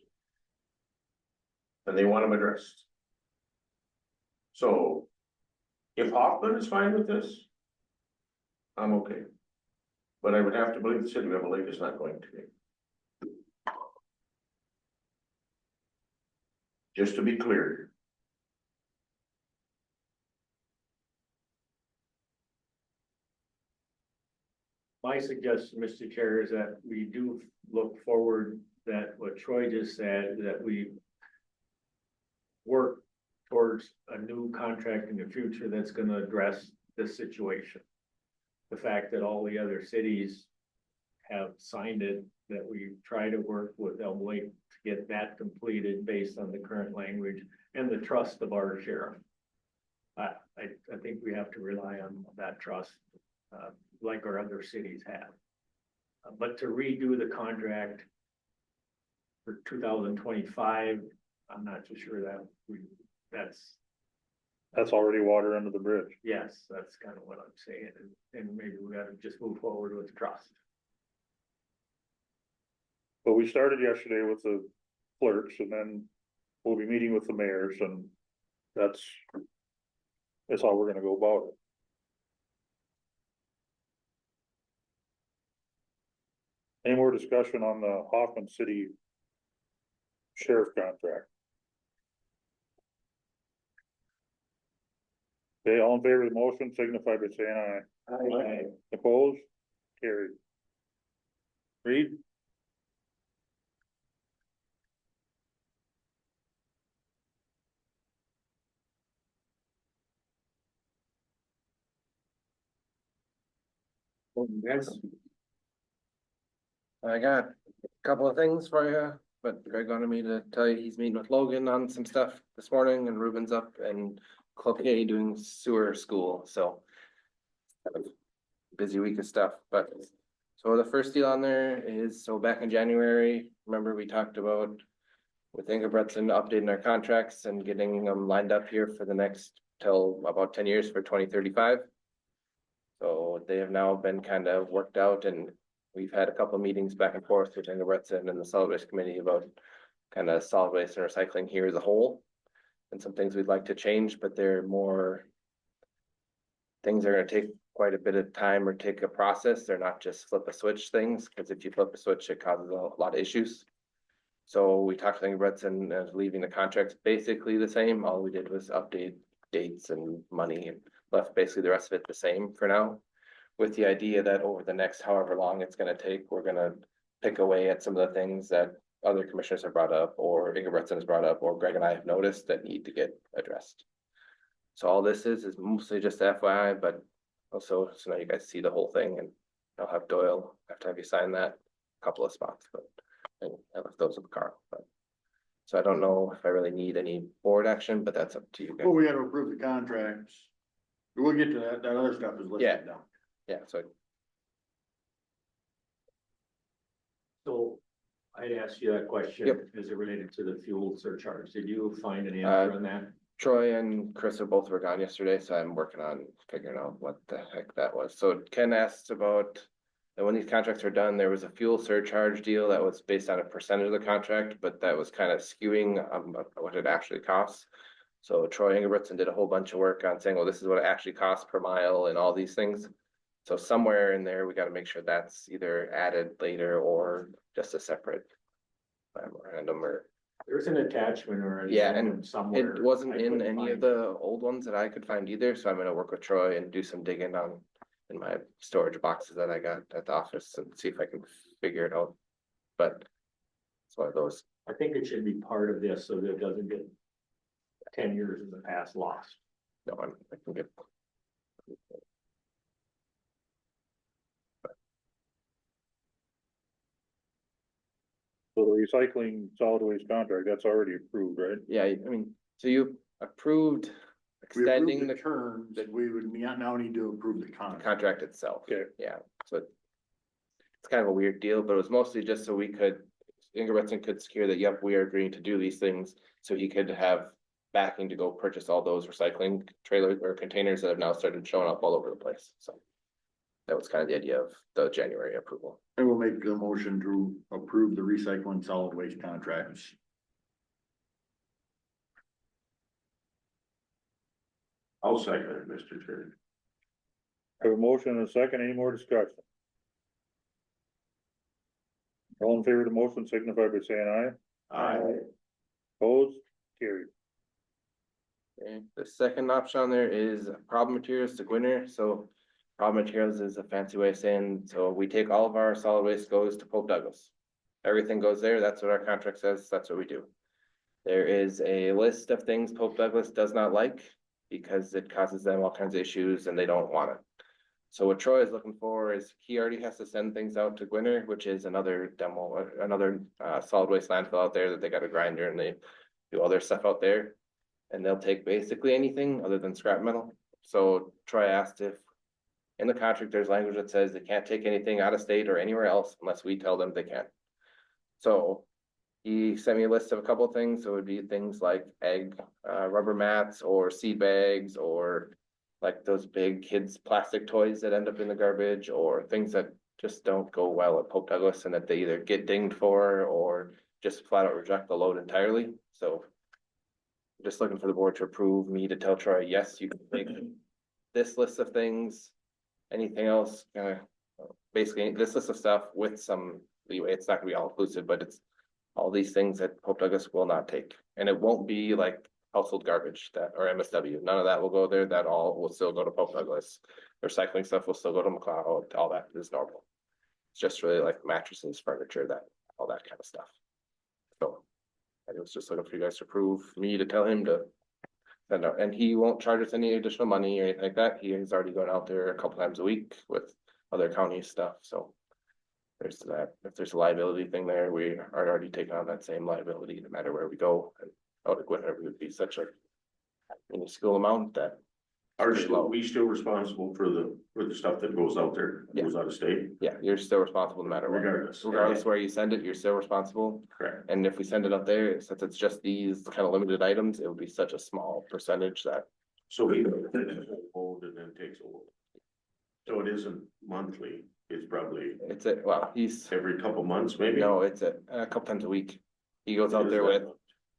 Speaker 4: And they want them addressed. So, if Hoffman is fine with this, I'm okay. But I would have to believe the city of Emerald Lake is not going to be. Just to be clear.
Speaker 1: My suggestion, Mr. Chair, is that we do look forward, that what Troy just said, that we work towards a new contract in the future that's gonna address this situation. The fact that all the other cities have signed it, that we try to work with Elm Lake to get that completed based on the current language and the trust of our sheriff. I think we have to rely on that trust, like our other cities have. But to redo the contract for 2025, I'm not too sure that
Speaker 3: That's already water under the bridge.
Speaker 1: yes, that's kind of what I'm saying, and maybe we gotta just move forward with the trust.
Speaker 3: But we started yesterday with the clerks, and then we'll be meeting with the mayors, and that's how we're gonna go about it. Any more discussion on the Hoffman City Sheriff contract? Okay, all in favor of the motion, signify by saying aye. Opposed? Carried. Reed?
Speaker 10: Yes. I got a couple of things for you, but Greg wanted me to tell you he's meeting with Logan on some stuff this morning, and Ruben's up and Cloquet doing sewer school, so. Kind of busy week of stuff, but so the first deal on there is, so back in January, remember we talked about with Ingebretson updating our contracts and getting them lined up here for the next till about 10 years for 2035. So they have now been kind of worked out, and we've had a couple of meetings back and forth with Ingebretson and the solid waste committee about kind of solid waste and recycling here as a whole. And some things we'd like to change, but they're more things are gonna take quite a bit of time or take a process. They're not just flip a switch things, because if you flip a switch, it causes a lot of issues. So we talked to Ingebretson as leaving the contracts basically the same. All we did was update dates and money and left basically the rest of it the same for now. With the idea that over the next however long it's gonna take, we're gonna pick away at some of the things that other commissioners have brought up, or Ingebretson has brought up, or Greg and I have noticed that need to get addressed. So all this is mostly just FYI, but also, so now you guys see the whole thing, and I'll have Doyle, have to have you sign that couple of spots, but and I left those with Carl, but. So I don't know if I really need any board action, but that's up to you guys.
Speaker 2: Well, we gotta approve the contracts. We'll get to that, that other stuff is
Speaker 10: Yeah.
Speaker 2: listed down.
Speaker 10: Yeah, so
Speaker 1: So I'd ask you that question.
Speaker 10: Yep.
Speaker 1: As it related to the fuel surcharge. Did you find an answer on that?
Speaker 10: Troy and Chris are both were gone yesterday, so I'm working on figuring out what the heck that was. So Ken asked about And when these contracts are done, there was a fuel surcharge deal that was based on a percentage of the contract, but that was kind of skewing what it actually costs. So Troy Ingebrigtsen did a whole bunch of work on saying, well, this is what it actually costs per mile and all these things. So somewhere in there, we gotta make sure that's either added later or just a separate memorandum or,
Speaker 1: There's an attachment or. an
Speaker 10: Yeah, and
Speaker 1: amendment somewhere.
Speaker 10: it wasn't
Speaker 1: I
Speaker 10: in
Speaker 1: couldn't
Speaker 10: any of
Speaker 1: find it.
Speaker 10: the old ones that I could find either, so I'm gonna work with Troy and do some digging on in my storage boxes that I got at the office and see if I can figure it out. But it's one of those,
Speaker 1: I think it should be part of this so that it doesn't get 10 years in the past lost.
Speaker 10: no, I can get.
Speaker 3: So the recycling solid waste contract, that's already approved, right?
Speaker 10: Yeah, I mean, so you approved
Speaker 2: We approved
Speaker 10: extending
Speaker 2: the
Speaker 10: the
Speaker 2: terms that we would now need to approve the contract.
Speaker 10: contract itself.
Speaker 3: Okay.
Speaker 10: Yeah, so it's kind of a weird deal, but it was mostly just so we could, Ingebrigtsen could secure that, yep, we are agreeing to do these things. So he could have backing to go purchase all those recycling trailers or containers that have now started showing up all over the place, so. That was kind of the idea of the January approval.
Speaker 2: I will make the motion to approve the recycling solid waste contracts.
Speaker 4: I'll second it, Mr. Chair.
Speaker 3: Have a motion and a second, any more discussion? All in favor of the motion signify by saying aye. Opposed, carried.
Speaker 10: Okay, the second option on there is problem materials to Gwinner, so. Problem materials is a fancy way of saying, so we take all of our solid waste goes to Pope Douglas. Everything goes there, that's what our contract says, that's what we do. There is a list of things Pope Douglas does not like, because it causes them all kinds of issues and they don't want it. So what Troy is looking for is, he already has to send things out to Gwinner, which is another solid waste landfill out there that they got a grinder and they do all their stuff out there. And they'll take basically anything other than scrap metal. So Troy asked if in the contract, there's language that says they can't take anything out of state or anywhere else unless we tell them they can. So he sent me a list of a couple of things. So it would be things like egg, rubber mats or seed bags, or like those big kids' plastic toys that end up in the garbage, or things that just don't go well at Pope Douglas and that they either get dinged for or just flat out reject the load entirely. So I'm just looking for the board to approve me to tell Troy, yes, you can take this list of things. Anything else, basically this list of stuff with some leeway, it's not gonna be all inclusive, but it's all these things that Pope Douglas will not take. And it won't be like household garbage that, or MSW, none of that will go there, that all will still go to Pope Douglas. Recycling stuff will still go to McLeod, all that is normal. It's just really like mattresses, furniture, that, all that kind of stuff. So I was just looking for you guys to approve me to tell him to send out, and he won't charge us any additional money or anything like that. He has already gone out there a couple times a week with other county stuff, so. There's that, if there's a liability thing there, we are already taking on that same liability no matter where we go, and out of Gwinner would be such a minuscule amount that.
Speaker 4: Are we still responsible for the stuff that goes out there, that goes out of state?
Speaker 10: Yeah, you're still responsible no matter what.
Speaker 4: Regardless.
Speaker 10: Regardless where you send it, you're still responsible.
Speaker 4: Correct.
Speaker 10: And if we send it up there, since it's just these kind of limited items, it would be such a small percentage that.
Speaker 4: So he hold and then takes hold. So it isn't monthly, it's probably
Speaker 10: It's he's,
Speaker 4: every couple months, maybe?
Speaker 10: no, it's a couple times a week. He goes out there with,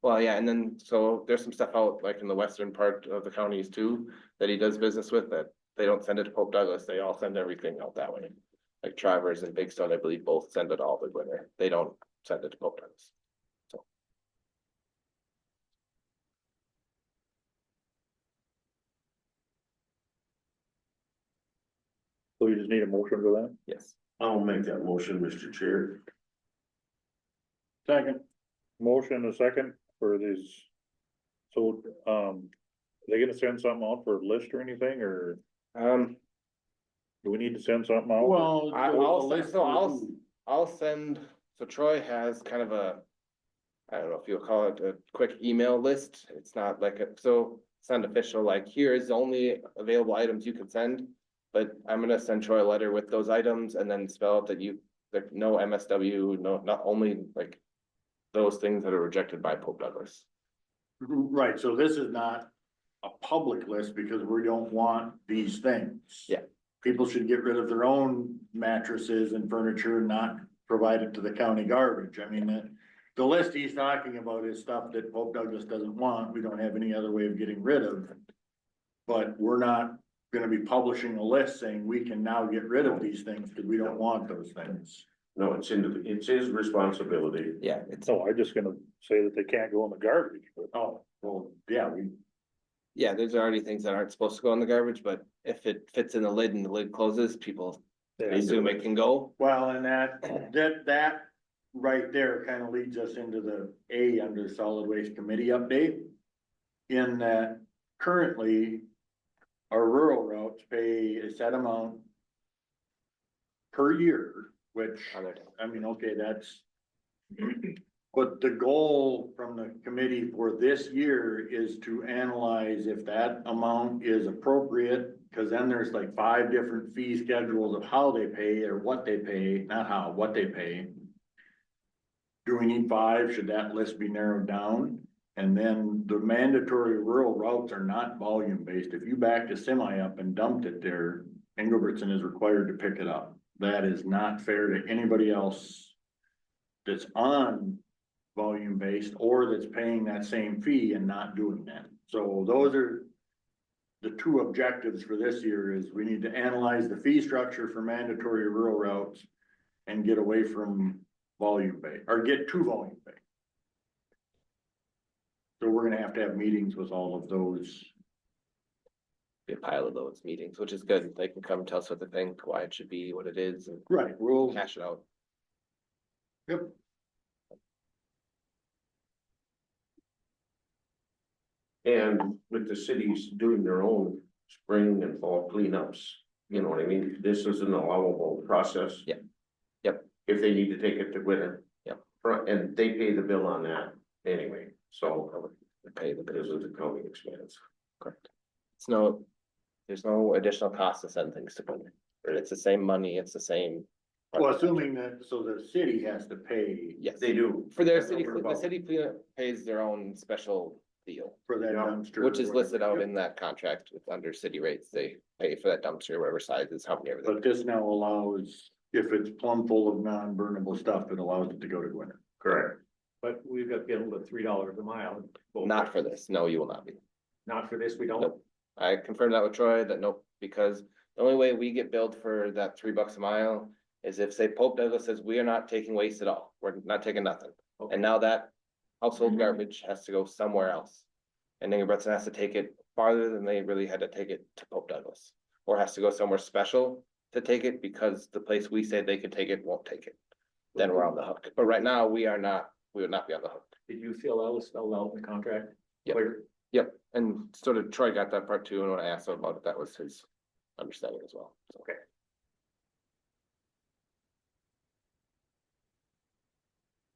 Speaker 10: well, yeah, and then, so there's some stuff out like in the western part of the counties too, that he does business with, that they don't send it to Pope Douglas, they all send everything out that way. Like Travers and Big Stone, I believe, both send it all to Gwinner, they don't send it to Pope Douglas. So.
Speaker 3: So you just need a motion for that?
Speaker 10: Yes.
Speaker 4: I'll make that motion, Mr. Chair.
Speaker 2: Second.
Speaker 3: Motion and a second for this. So, they gonna send something out for a list or anything, or do we need to send something out?
Speaker 2: Well.
Speaker 10: I'll send, so Troy has kind of a, I don't know if you'll call it a quick email list. It's not like so it's not official, like here is the only available items you can send. But I'm gonna send Troy a letter with those items and then spell out that like no MSW, not only like those things that are rejected by Pope Douglas.
Speaker 2: Right, so this is not a public list because we don't want these things.
Speaker 10: Yeah.
Speaker 2: people should get rid of their own mattresses and furniture and not provide it to the county garbage. I mean, the list he's talking about is stuff that Pope Douglas doesn't want. We don't have any other way of getting rid of. But we're not gonna be publishing a list saying we can now get rid of these things because we don't want those things.
Speaker 4: No, it's his responsibility.
Speaker 10: Yeah, it's,
Speaker 3: So I'm just gonna say that they can't go in the garbage, but
Speaker 2: Oh, well, yeah,
Speaker 10: yeah, there's already things that aren't supposed to go in the garbage, but if it fits in the lid and the lid closes, people
Speaker 3: yeah,
Speaker 10: assume it can go.
Speaker 2: well, and that right there kind of leads us into the A under solid waste committee update. In that currently, our rural routes pay a set amount per year, which,
Speaker 10: On their,
Speaker 2: I mean, okay, that's. But the goal from the committee for this year is to analyze if that amount is appropriate. Cause then there's like 5 different fee schedules of how they pay or what they pay, not how, what they pay. Do we need 5? Should that list be narrowed down? And then the mandatory rural routes are not volume based. If you backed a semi up and dumped it there, Engelbertson is required to pick it up. That is not fair to anybody else that's on volume based or that's paying that same fee and not doing that. So those are the 2 objectives for this year is we need to analyze the fee structure for mandatory rural routes and get away from volume based or get to volume based. So we're gonna have to have meetings with all of those.
Speaker 10: be a pile of those meetings, which is good. They can come and tell us what they think, why it should be, what it is, and
Speaker 2: Right, rules.
Speaker 10: hash it out.
Speaker 2: Yep.
Speaker 4: And with the cities doing their own spring and fall cleanups, you know what I mean? This is an allowable process.
Speaker 10: Yeah. Yep.
Speaker 4: If they need to take it to winter.
Speaker 10: Yep.
Speaker 4: And they pay the bill on that anyway, so
Speaker 10: They pay the
Speaker 4: this
Speaker 10: bills,
Speaker 4: is a county expense.
Speaker 10: correct. It's no, there's no additional cost to send things to Quinn. It's the same money, it's the same.
Speaker 2: Well, assuming that, so the city has to pay
Speaker 10: Yes,
Speaker 4: They do.
Speaker 10: for their
Speaker 4: That's
Speaker 10: city,
Speaker 4: what we're
Speaker 10: the
Speaker 4: about.
Speaker 10: city pays their own special deal,
Speaker 2: for that
Speaker 4: Yeah.
Speaker 2: dumpster.
Speaker 10: which is
Speaker 2: or whatever.
Speaker 10: listed out in that contract with under city rates. They pay for that dumpster, whatever size is, how many everything.
Speaker 2: But this now allows, if it's plumb full of non-burnable stuff, it allows it to go to Gwinnett.
Speaker 4: Correct.
Speaker 1: But we've got billed at $3 a mile.
Speaker 10: Not for this, no, you will not be.
Speaker 1: Not for this, we don't.
Speaker 10: Nope. I confirmed that with Troy, that nope, because the only way we get billed for that $3 a mile is if, say, Pope Douglas says, we are not taking waste at all, we're not taking nothing.
Speaker 1: Okay.
Speaker 10: And now that household garbage has to go somewhere else. And Ingebrigtsen has to take it farther than they really had to take it to Pope Douglas. Or has to go somewhere special to take it because the place we said they could take it won't take it. Then we're on the hook. But right now, we would not be on the hook.
Speaker 1: Did you feel that was spelled out in the contract?
Speaker 10: Yep.
Speaker 1: Clear?
Speaker 10: Yep, and sort of Troy got that part too, and when I asked him about it, that was his understanding as well. So.
Speaker 1: Okay.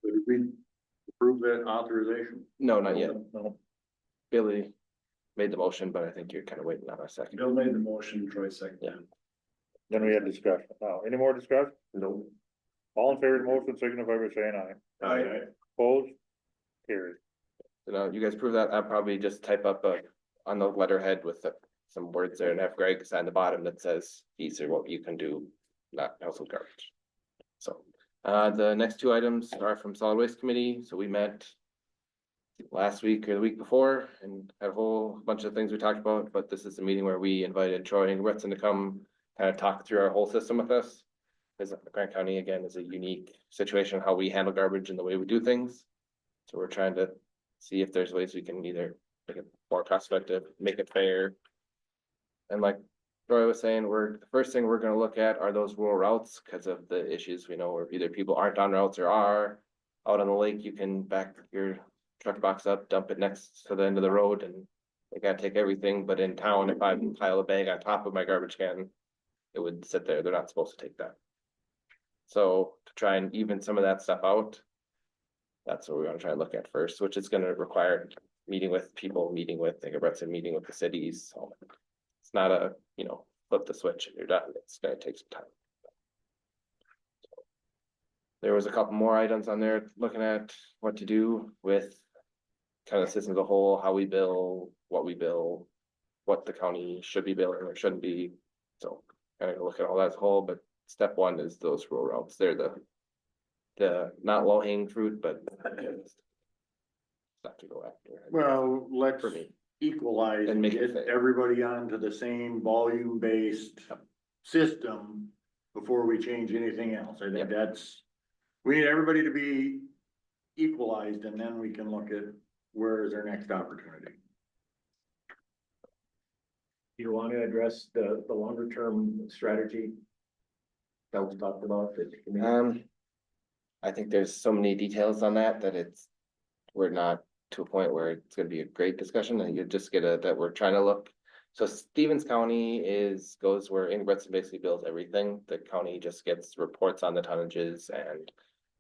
Speaker 2: So did we approve that authorization?
Speaker 10: No, not yet.
Speaker 3: no,
Speaker 10: Billy made the motion, but I think you're kind of waiting on a second.
Speaker 6: Bill made the motion, Troy seconded.
Speaker 10: Yeah.
Speaker 3: then we had discussion. Now, any more discussion?
Speaker 4: No.
Speaker 3: All in favor of the motion, signify by saying aye.
Speaker 4: Aye.
Speaker 3: Opposed? Carried.
Speaker 10: So now you guys prove that, I'll probably just type up on the letterhead with some words there and have Greg sign the bottom that says, these are what you can do, not household garbage. So, the next 2 items are from solid waste committee, so we met last week or the week before and had a whole bunch of things we talked about, but this is the meeting where we invited Troy and Ingebrigtsen to come kind of talk through our whole system with us. Because Grant County, again, is a unique situation, how we handle garbage and the way we do things. So we're trying to see if there's ways we can either make it more cost effective, make it fair. And like Troy was saying, the first thing we're gonna look at are those rural routes because of the issues we know where either people aren't on routes or are. Out on the lake, you can back your truck box up, dump it next to the end of the road and they gotta take everything. But in town, if I pile a bag on top of my garbage can, it would sit there. They're not supposed to take that. So to try and even some of that stuff out, that's what we're gonna try and look at first, which is gonna require meeting with people, meeting with Ingebrigtsen, meeting with the cities. So it's not a, flip the switch and you're done. It's gonna take some time. There was a couple more items on there looking at what to do with kind of the system as a whole, how we bill, what the county should be billing or shouldn't be. So Gotta look at all that as a whole, but step one is those rural routes. They're the not low hanging fruit, but stuff to go after.
Speaker 2: Well, let's
Speaker 10: For me.
Speaker 2: equalize
Speaker 10: And
Speaker 2: and
Speaker 10: make it
Speaker 2: get
Speaker 10: fair.
Speaker 2: everybody onto the same volume-based system before we change anything else. I think that's, we need everybody to be equalized, and then we can look at where is our next opportunity.
Speaker 1: You want to address the longer term strategy that was talked about that?
Speaker 10: I think there's so many details on that we're not to a point where it's gonna be a great discussion, and you just get that we're trying to look. So Stevens County goes where Ingebretson basically builds everything. The county just gets reports on the tonnages, and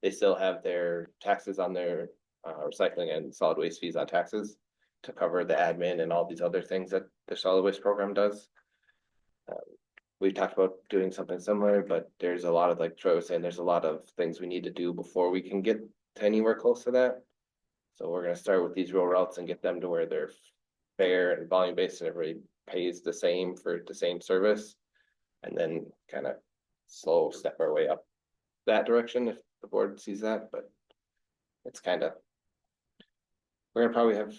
Speaker 10: they still have their taxes on their recycling and solid waste fees on taxes to cover the admin and all these other things that the solid waste program does. We've talked about doing something similar, but there's a lot of, like Troy was saying, there's a lot of things we need to do before we can get to anywhere close to that. So we're gonna start with these rural routes and get them to where they're fair and volume based and everybody pays the same for the same service. And then kind of slow step our way up that direction if the board sees that, but it's kind of. We're gonna probably have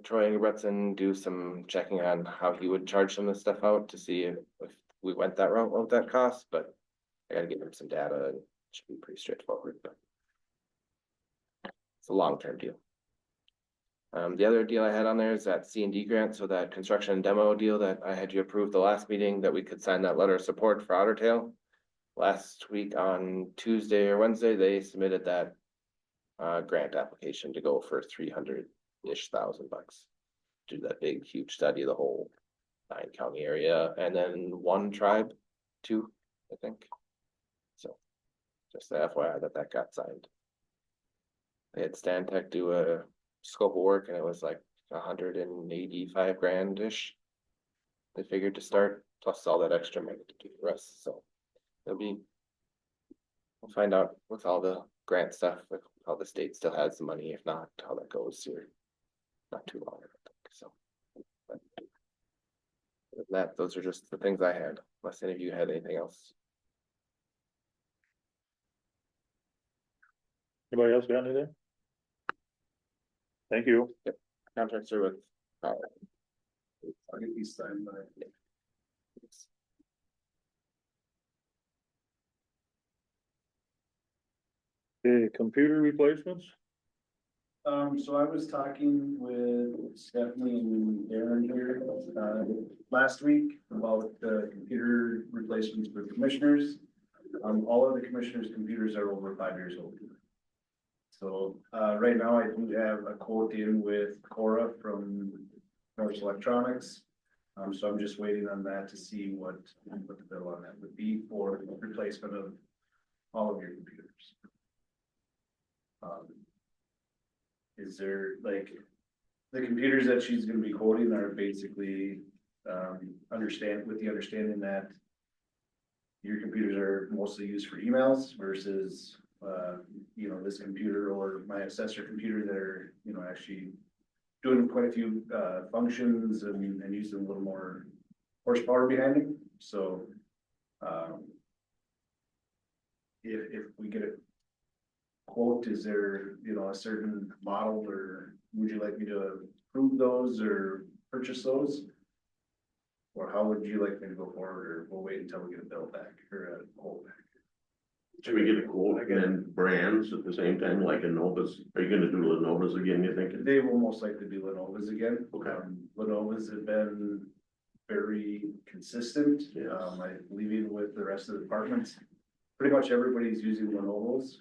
Speaker 10: Troy Ingebretson do some checking on how he would charge some of this stuff out to see if we went that route, what that costs, but I gotta give him some data and it should be pretty straightforward, but it's a long-term deal. The other deal I had on there is that C&D grant, so that construction and demo deal that I had you approve the last meeting, that we could sign that letter of support for Otter Tail. Last week on Tuesday or Wednesday, they submitted that grant application to go for $300,000-ish bucks. Do that big, huge study of the whole 9-county area, and then 1 tribe, 2, I think. So, just the FYI that got signed. They had Stantec do a scope of work, and it was like 185 grand-ish. They figured to start, plus all that extra money to do the rest, so we'll find out with all the grant stuff, if how the state still has the money, if not, how that goes here. Not too long, I think, so. But with that, those are just the things I had, unless any of you had anything else.
Speaker 3: Anybody else got anything? Thank you.
Speaker 10: Contracts are with.
Speaker 6: I'll get these signed, but.
Speaker 3: Okay, computer replacements?
Speaker 6: So I was talking with Stephanie and Darren here, last week about the computer replacements for commissioners. All of the commissioners' computers are over 5 years old. So, right now I do have a quote in with Cora from Norris Electronics. So I'm just waiting on that to see what the bill on that would be for the replacement of all of your computers. Is there, like, the computers that she's gonna be quoting are basically, with the understanding that your computers are mostly used for emails versus, this computer or my assessor computer that are, actually doing quite a few, functions and using a little more horsepower behind them, so, if we get a quote, is there, a certain model, or would you like me to approve those or purchase those? Or how would you like me to go forward, or we'll wait until we get a bill back or a quote back?
Speaker 4: Should we get a quote and brands at the same time, like a Novus? Are you gonna do Lenovo's again, you think?
Speaker 6: They will most likely do Lenovo's again.
Speaker 4: Okay.
Speaker 6: Lenovo's have been very consistent.
Speaker 4: Yes.
Speaker 6: I believe even with the rest of the departments, pretty much everybody's using Lenovo's.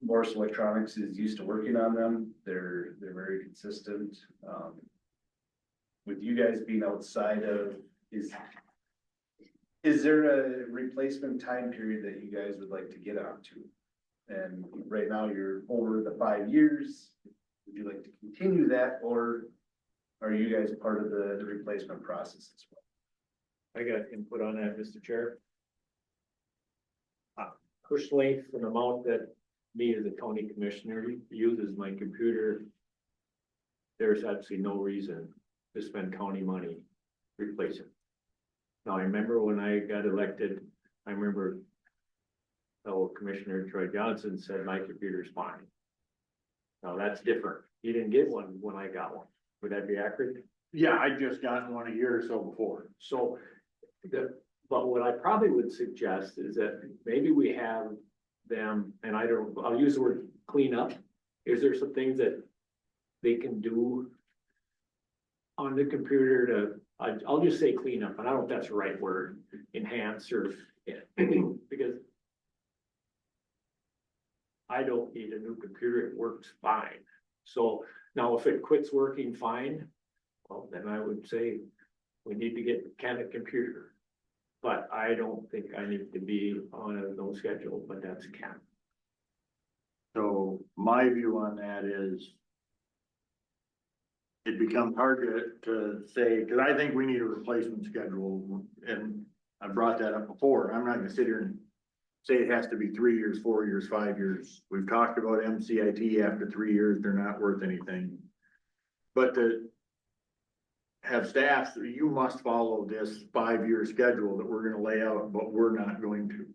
Speaker 6: Morris Electronics is used to working on them. They're very consistent. With you guys being outside of, is there a replacement time period that you guys would like to get onto? And right now you're over the 5 years. Would you like to continue that, or are you guys part of the replacement process as well?
Speaker 1: I got input on that, Mr. Chair. Personally, for the amount that me as a county commissioner uses my computer, there's absolutely no reason to spend county money replacing. Now, I remember when I got elected, I remember fellow Commissioner Troy Johnson said my computer's fine. Now, that's different. He didn't get one when I got one. Would that be accurate?
Speaker 2: Yeah, I just gotten one a year or so before.
Speaker 1: So, but what I probably would suggest is that maybe we have them, and I'll use the word clean up. Is there some things that they can do on the computer to, I'll just say clean up, and I don't know if that's the right word, enhance or, because I don't need a new computer, it works fine. So now if it quits working fine, well, then I would say we need to get a computer. But I don't think I need to be on a no schedule, but that's Ken.
Speaker 2: So my view on that is it becomes hard to say, cause I think we need a replacement schedule, and I brought that up before. I'm not gonna sit here and say it has to be 3 years, 4 years, 5 years. We've talked about MCIT after 3 years, they're not worth anything. But to have staff, you must follow this 5-year schedule that we're gonna lay out, but we're not going to.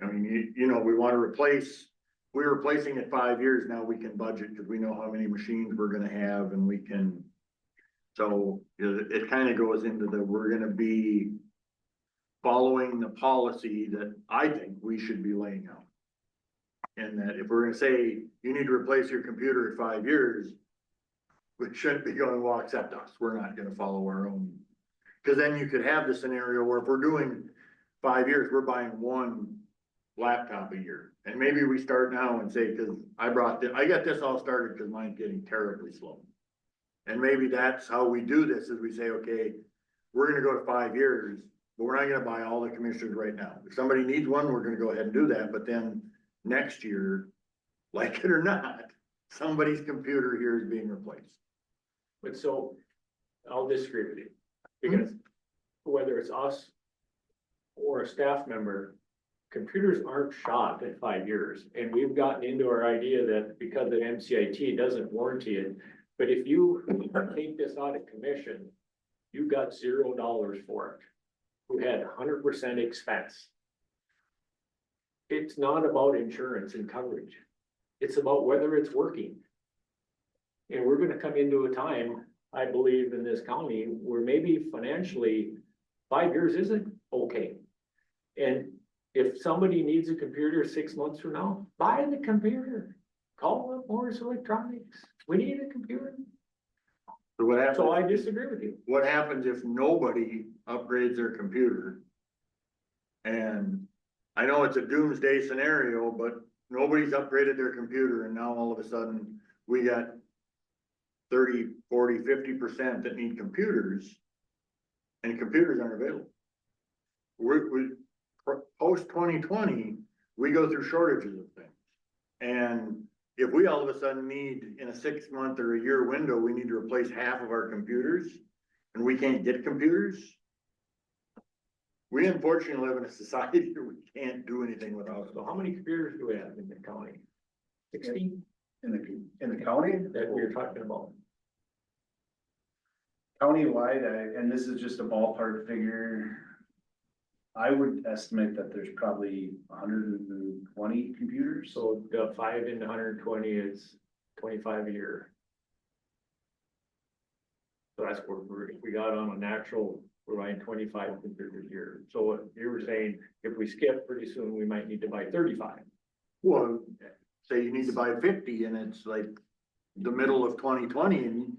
Speaker 2: I mean, you know, we wanna replace, we're replacing it 5 years, now we can budget, because we know how many machines we're gonna have, and we can. So it kind of goes into the, we're gonna be following the policy that I think we should be laying out. And that if we're gonna say, you need to replace your computer in 5 years, we shouldn't be going, well, accept us, we're not gonna follow our own. Cause then you could have the scenario where if we're doing 5 years, we're buying one laptop a year. And maybe we start now and say, cause I got this all started because mine's getting terribly slow. And maybe that's how we do this, is we say, okay, we're gonna go to 5 years, but we're not gonna buy all the commissioners right now. If somebody needs one, we're gonna go ahead and do that, but then next year, like it or not, somebody's computer here is being replaced.
Speaker 1: But so, I'll disagree with you, because whether it's us or a staff member, computers aren't shot in 5 years, and we've gotten into our idea that because of MCIT doesn't warranty it, but if you take this out of commission, you got $0 for it, who had 100% expense. It's not about insurance and coverage, it's about whether it's working. And we're gonna come into a time, I believe, in this county where maybe financially 5 years isn't okay. And if somebody needs a computer 6 months from now, buy the computer. Call up Morris Electronics. We need a computer.
Speaker 2: So what happens?
Speaker 1: So I disagree with you.
Speaker 2: What happens if nobody upgrades their computer? And I know it's a doomsday scenario, but nobody's upgraded their computer, and now all of a sudden we got 30, 40, 50% that need computers, and computers aren't available. We post 2020, we go through shortages of things. And if we all of a sudden need, in a 6 month or a year window, we need to replace half of our computers, and we can't get computers, we unfortunately live in a society where we can't do anything without
Speaker 1: So
Speaker 2: them.
Speaker 1: how many computers do we have in the county? 60
Speaker 6: In the county?
Speaker 1: that we're talking about?
Speaker 6: Countywide, and this is just a ballpark figure. I would estimate that there's probably 120 computers.
Speaker 1: So the 5 into 120 is 25 a year. So that's what if we got on a natural, we're buying 25 computers a year. So what you were saying, if we skip, pretty soon we might need to buy 35.
Speaker 2: Well, say you need to buy 50 and it's like the middle of 2020 and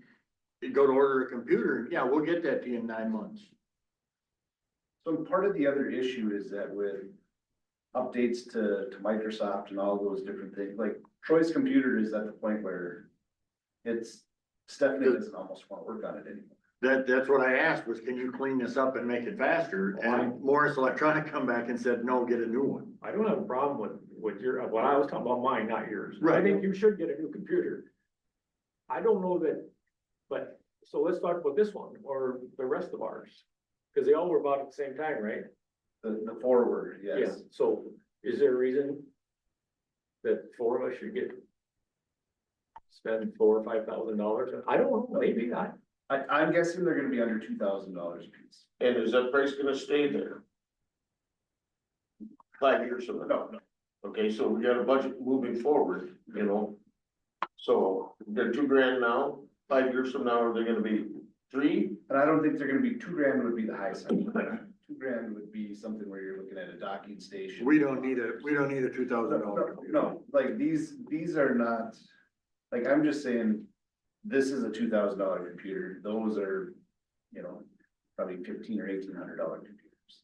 Speaker 2: you go to order a computer, and yeah, we'll get that to you in 9 months.
Speaker 6: So part of the other issue is that with updates to Microsoft and all those different things, like Troy's computer is at the point where Stephanie doesn't almost want to work on it anymore.
Speaker 2: That's what I asked was, can you clean this up and make it faster? And Morris Electronic come back and said, no, get a new one.
Speaker 1: I don't have a problem with what I was talking about mine, not yours. I
Speaker 2: Right.
Speaker 1: think you should get a new computer. I don't know that, but, so let's talk about this one or the rest of ours. Cause they all were bought at the same time, right?
Speaker 6: The forward,
Speaker 1: Yeah,
Speaker 6: yes.
Speaker 1: so is there a reason that 4 of us should spend $4,000 or $5,000? I don't know, maybe
Speaker 6: I'm guessing they're gonna be under $2,000 a piece.
Speaker 4: And is that price gonna stay there? 5 years from now?
Speaker 6: No.
Speaker 4: Okay, so we got a budget moving forward, you know? So they're $2,000 now, 5 years from now, are they gonna be 3?
Speaker 6: And I don't think they're gonna be, $2,000 would be the high side. $2,000 would be something where you're looking at a docking station.
Speaker 9: We don't need a $2,000.
Speaker 6: No, like these are not, like, I'm just saying, this is a $2,000 computer, those are, you know, probably $1,500 or $1,800 computers.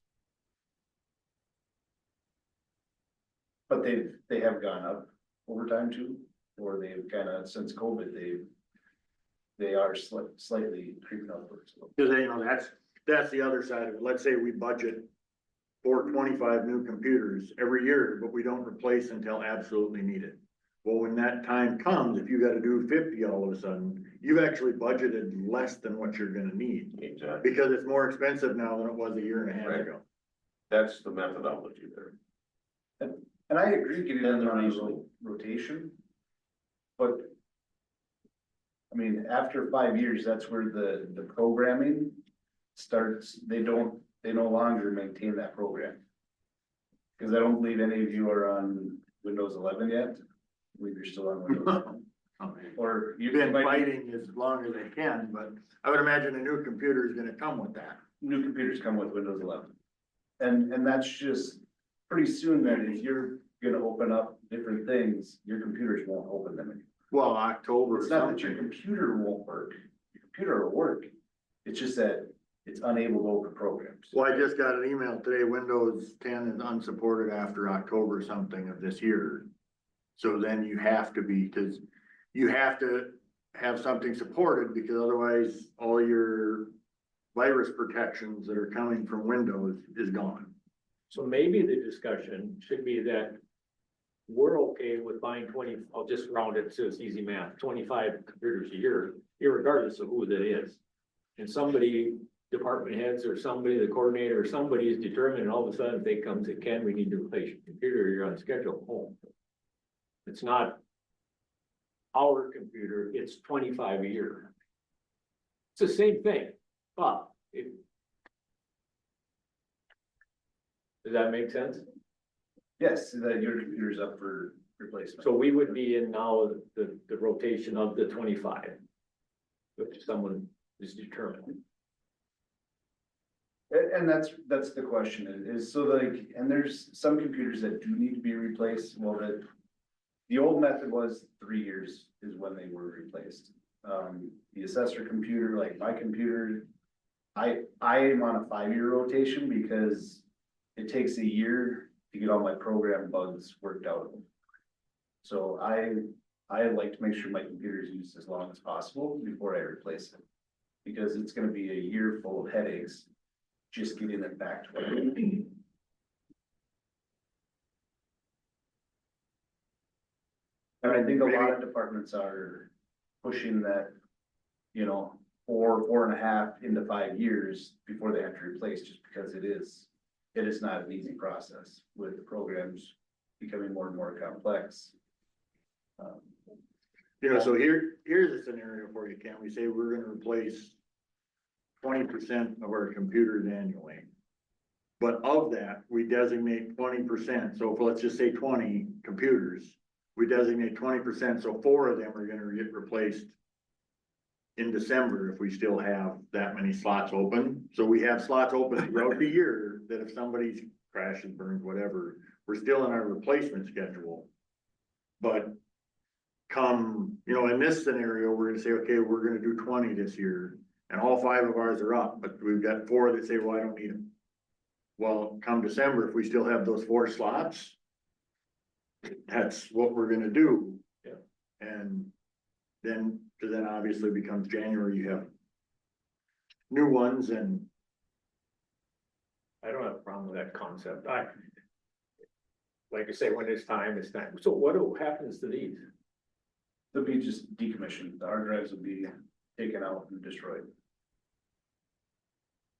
Speaker 6: But they have gone up over time too, or they've kinda, since COVID, they are slightly creeping upwards.
Speaker 2: Cause you know, that's the other side of it. Let's say we budget for 25 new computers every year, but we don't replace until absolutely needed. Well, when that time comes, if you gotta do 50 all of a sudden, you've actually budgeted less than what you're gonna need.
Speaker 4: Exactly.
Speaker 2: Because it's more expensive now than it was a year and a half
Speaker 4: Right.
Speaker 2: ago.
Speaker 4: That's the methodology there.
Speaker 6: And I agree getting
Speaker 4: And
Speaker 6: them
Speaker 4: the
Speaker 6: on a
Speaker 4: reasoning.
Speaker 6: rotation. But. I mean, after 5 years, that's where the programming starts, they no longer maintain that program. Cause I don't believe any of you are on Windows 11 yet, I believe you're still on Windows 10. Or
Speaker 2: You've been fighting as long as they can, but I would imagine a new computer is gonna come with that.
Speaker 6: New computers come with Windows 11. And that's just pretty soon that if you're gonna open up different things, your computers won't open them anymore.
Speaker 2: Well, October or
Speaker 6: It's not that your
Speaker 2: something.
Speaker 6: computer won't work, your computer will work, it's just that it's unable to open programs.
Speaker 2: Well, I just got an email today, Windows 10 is unsupported after October something of this year. So then you have to be, cause you have to have something supported, because otherwise all your virus protections that are coming from Windows is gone.
Speaker 1: So maybe the discussion should be that we're okay with buying 20, I'll just round it so it's easy math, 25 computers a year, irregardless of who that is. And somebody, department heads or somebody, the coordinator or somebody is determined, and all of a sudden if they come to Ken, we need to replace your computer, you're on schedule home. It's not our computer, it's 25 a year. It's the same thing, but does that make sense?
Speaker 6: Yes, that your computer's up for replacement.
Speaker 1: So we would be in now the rotation of the 25. If someone is determined.
Speaker 6: And that's the question is, so like, and there's some computers that do need to be replaced, well, that. The old method was 3 years is when they were replaced. The assessor computer, like my computer, I am on a 5-year rotation because it takes a year to get all my program bugs worked out. So I like to make sure my computer is used as long as possible before I replace it. Because it's gonna be a year full of headaches, just getting it back to what I need. And I think a lot of departments are pushing that, you know, 4.5 into 5 years before they have to replace, just because it is not an easy process with the programs becoming more and more complex.
Speaker 2: You know, so here's a scenario for you, Ken. We say we're gonna replace 20% of our computers annually. But of that, we designate 20%. So if, let's just say 20 computers, we designate 20%, so 4 of them are gonna get replaced in December if we still have that many slots open. So we have slots open throughout the year that if somebody crashes, burns, whatever, we're still in our replacement schedule. But come, you know, in this scenario, we're gonna say, okay, we're gonna do 20 this year, and all 5 of ours are up, but we've got 4 that say, well, I don't need them. Well, come December, if we still have those 4 slots, that's what we're gonna do.
Speaker 1: Yeah.
Speaker 2: And then, cause then obviously becomes January, you have new ones, and
Speaker 1: I don't have a problem with that concept. Like I say, when it's time, it's time. So what happens to these?
Speaker 6: They'll be just decommissioned, the hard drives will be taken out and destroyed.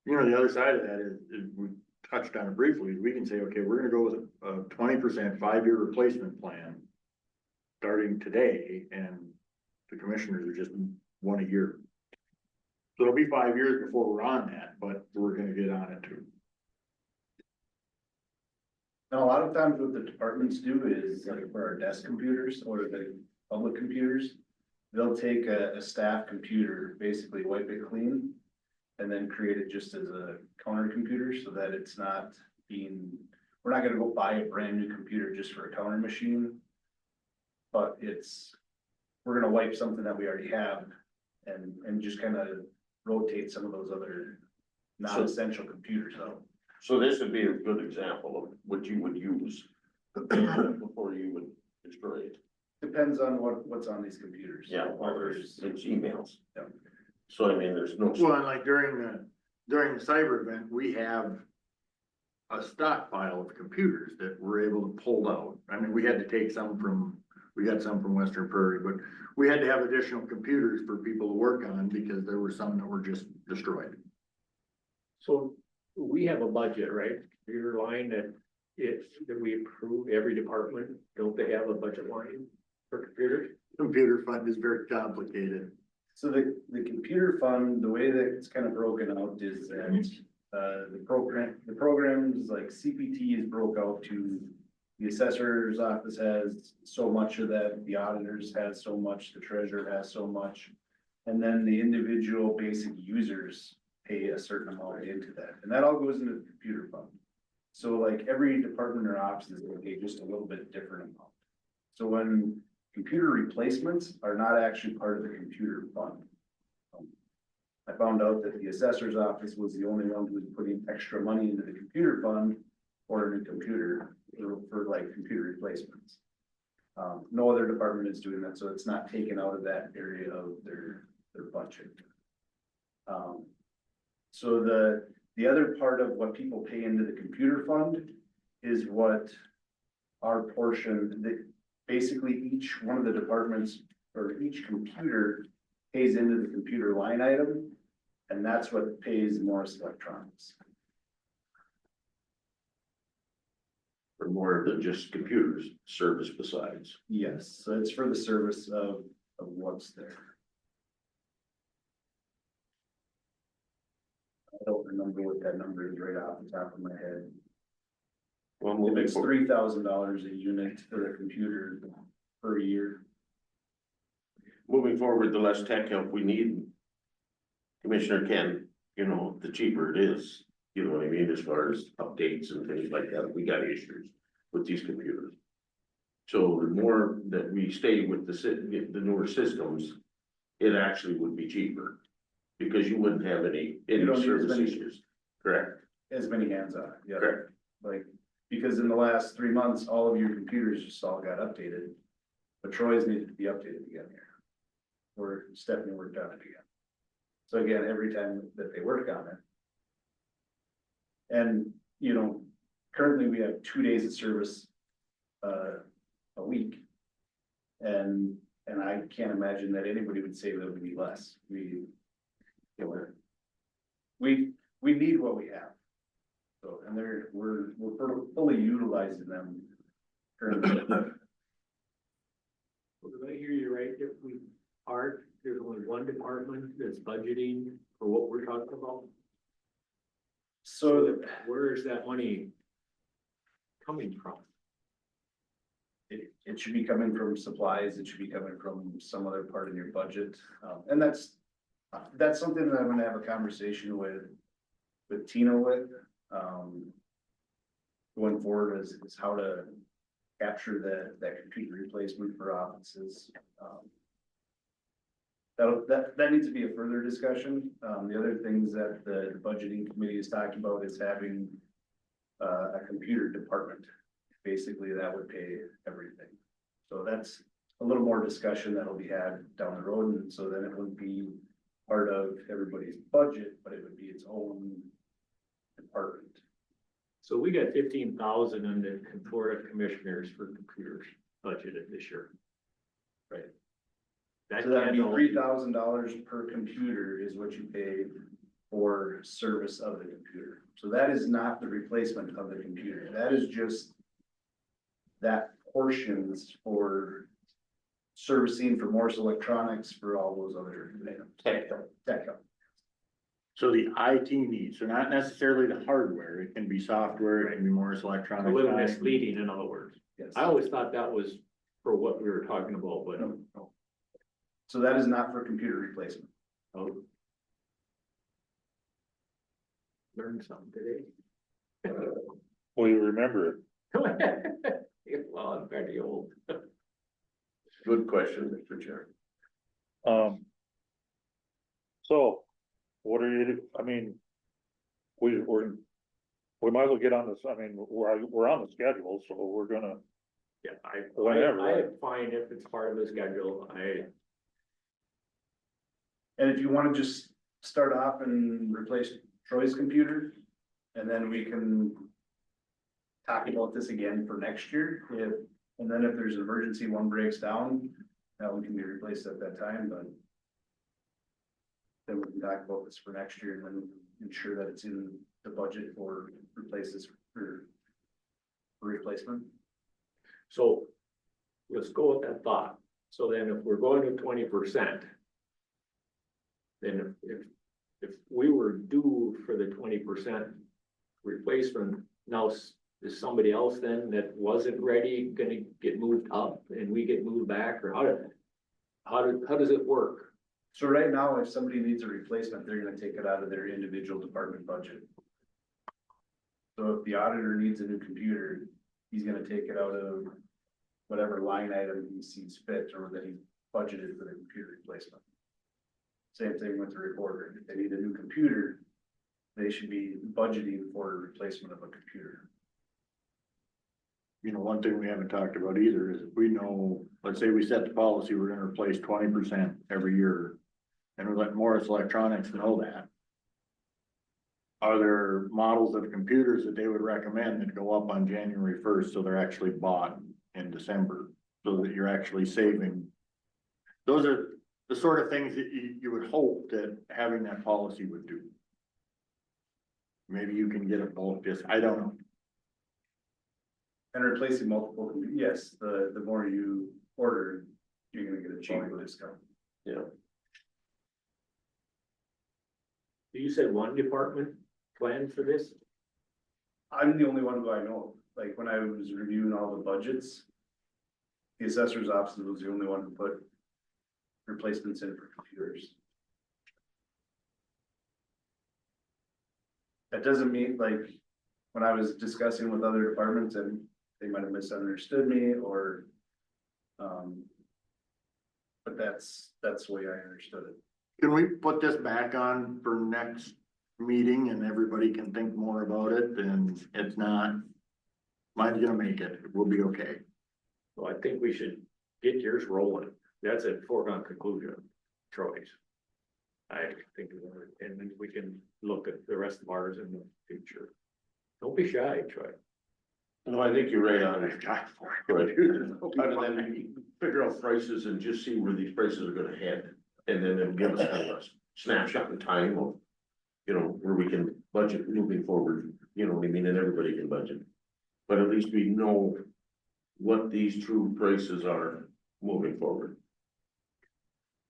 Speaker 2: you know, the other side of that is we touched on it briefly, we can say, okay, we're gonna go with a 20% 5-year replacement plan starting today, and the commissioners are just 1 a year. So it'll be 5 years before we're on that, but we're gonna get on it too.
Speaker 6: Now, a lot of times what the departments do is like for our desk computers or the public computers, they'll take a staff computer, basically wipe it clean. And then create it just as a counter computer so that it's not being, we're not gonna go buy a brand new computer just for a counter machine. But we're gonna wipe something that we already have and just kind of rotate some of those other non-essential computers out.
Speaker 4: So this would be a good example of what you would use before you would destroy it.
Speaker 6: Depends on what's on these computers.
Speaker 4: Yeah, well,
Speaker 6: Others,
Speaker 4: it's emails.
Speaker 6: Yeah.
Speaker 4: So I mean, there's no.
Speaker 2: Well, and like during the cyber event, we have a stockpile of computers that we're able to pull out. I mean, we had to take we got some from Western Prairie, but we had to have additional computers for people to work on because there were some that were just destroyed.
Speaker 1: So we have a budget, right? Your line that we approve every department, don't they have a budget line for computers?
Speaker 2: Computer fund is very complicated.
Speaker 6: so the computer fund, the way that it's kind of broken out is that, the programs like CPT is broke out to. The assessor's office has so much of that, the auditors has so much, the treasurer has so much. And then the individual basic users pay a certain amount into that, and that all goes into the computer fund. So like every department or office is gonna pay just a little bit different amount. So when computer replacements are not actually part of the computer fund. I found out that the assessor's office was the only one who was putting extra money into the computer fund for a new computer for like computer replacements. No other department is doing that, so it's not taken out of that area of their budget. So the other part of what people pay into the computer fund is what our portion, that basically each one of the departments or each computer pays into the computer line item, and that's what pays Morris Electronics.
Speaker 4: For more than just computers, service besides.
Speaker 6: Yes, so it's for the service of what's there. I don't remember what that number is right off the top of my head.
Speaker 4: Well,
Speaker 6: If
Speaker 4: moving
Speaker 6: it's
Speaker 4: forward,
Speaker 6: $3,000 a unit for the computer per year.
Speaker 4: moving forward, the less tech help we need. Commissioner Ken, you know, the cheaper it is, you know what I mean, as far as updates and things like that, we got issues with these computers. So the more that we stay with the newer systems, it actually would be cheaper. Because you wouldn't have any
Speaker 6: You don't need as
Speaker 4: service
Speaker 6: many-
Speaker 4: issues, correct?
Speaker 6: As many hands on it, yeah.
Speaker 4: Correct.
Speaker 6: Like, because in the last 3 months, all of your computers just all got updated. But Troy's needed to be updated again here. Or Stephanie worked on it again. So again, every time that they work on it. And, you know, currently we have 2 days of service, a week. And I can't imagine that anybody would say that it would be less. We need what we have. So, and we're fully utilizing them currently.
Speaker 1: Well, did I hear you right, if there's only one department that's budgeting for what we're talking about?
Speaker 6: So
Speaker 1: Where is that money coming from?
Speaker 6: it should be coming from supplies, it should be coming from some other part of your budget. And that's something that I'm gonna have a conversation with Tina with. Going forward is how to capture that computer replacement for offices. That needs to be a further discussion. The other things that the budgeting committee is talking about is having a computer department. Basically, that would pay everything. So that's a little more discussion that'll be had down the road, and so then it wouldn't be part of everybody's budget, but it would be its own department.
Speaker 1: So we got 15,000 in the Board of Commissioners for computers budgeted this year. Right. That
Speaker 6: So that'd be
Speaker 1: can't all-
Speaker 6: $3,000 per computer is what you pay for service of the computer. So that is not the replacement of the computer. That is just that portions for servicing for Morris Electronics for all those other items.
Speaker 4: Tech help.
Speaker 6: Tech help.
Speaker 2: So the IT needs, so not necessarily the hardware, it can be software, it can be more
Speaker 1: A
Speaker 2: electronic.
Speaker 1: little
Speaker 2: side.
Speaker 1: misleading, in other words.
Speaker 6: Yes.
Speaker 1: I always thought that was for what we were talking about, but.
Speaker 6: No. So that is not for computer replacement.
Speaker 1: Oh. Learned something today.
Speaker 3: Well, you remember it.
Speaker 1: Well, I'm very old.
Speaker 4: Good question, Mr. Chair.
Speaker 3: So, what are you, I mean, we might as well get on this, I mean, we're on the schedule, so we're gonna,
Speaker 1: Yeah,
Speaker 3: Whatever, right?
Speaker 1: I'm fine if it's part of the schedule.
Speaker 6: And if you wanna just start off and replace Troy's computer, and then we can talk about this again for next year, and then if there's an emergency, one breaks down, that one can be replaced at that time, but then we can talk about this for next year and then ensure that it's in the budget for for replacement.
Speaker 1: So let's go with that thought. So then if we're going to 20%. Then if we were due for the 20% replacement, now is somebody else then that wasn't ready gonna get moved up and we get moved back, or how does it work?
Speaker 6: So right now, if somebody needs a replacement, they're gonna take it out of their individual department budget. So if the auditor needs a new computer, he's gonna take it out of whatever line item he sees fit or that he budgeted for the computer replacement. Same thing with the recorder. If they need a new computer, they should be budgeting for a replacement of a computer.
Speaker 2: You know, one thing we haven't talked about either is if we know, let's say we set the policy, we're gonna replace 20% every year. And we let Morris Electronics know that. Are there models of computers that they would recommend that go up on January 1st, so they're actually bought in December, so that you're actually saving? Those are the sort of things that you would hope that having that policy would do. Maybe you can get a bulk disc, I don't know.
Speaker 6: And replacing multiple, yes, the more you order, you're gonna get a cheaper discount.
Speaker 4: Yeah.
Speaker 1: You said one department planned for this?
Speaker 6: I'm the only one who I know, like when I was reviewing all the budgets. The assessor's office was the only one who put replacements in for computers. That doesn't mean, like, when I was discussing with other departments and they might have misunderstood me or. But that's the way I understood it.
Speaker 2: Can we put this back on for next meeting and everybody can think more about it, and it's not. Mine's gonna make it, we'll be okay.
Speaker 1: So I think we should get yours rolling. That's a foregone conclusion, Troy's. I think, and then we can look at the rest of ours in the future. Don't be shy, Troy.
Speaker 4: No, I think you're right on it.
Speaker 2: Got for
Speaker 4: Right. Other than figure out prices and just see where these prices are gonna head. And then it'll give us kind of a snapshot in time of, you know, where we can budget moving forward, you know what I mean, and everybody can budget. But at least we know what these true prices are moving forward.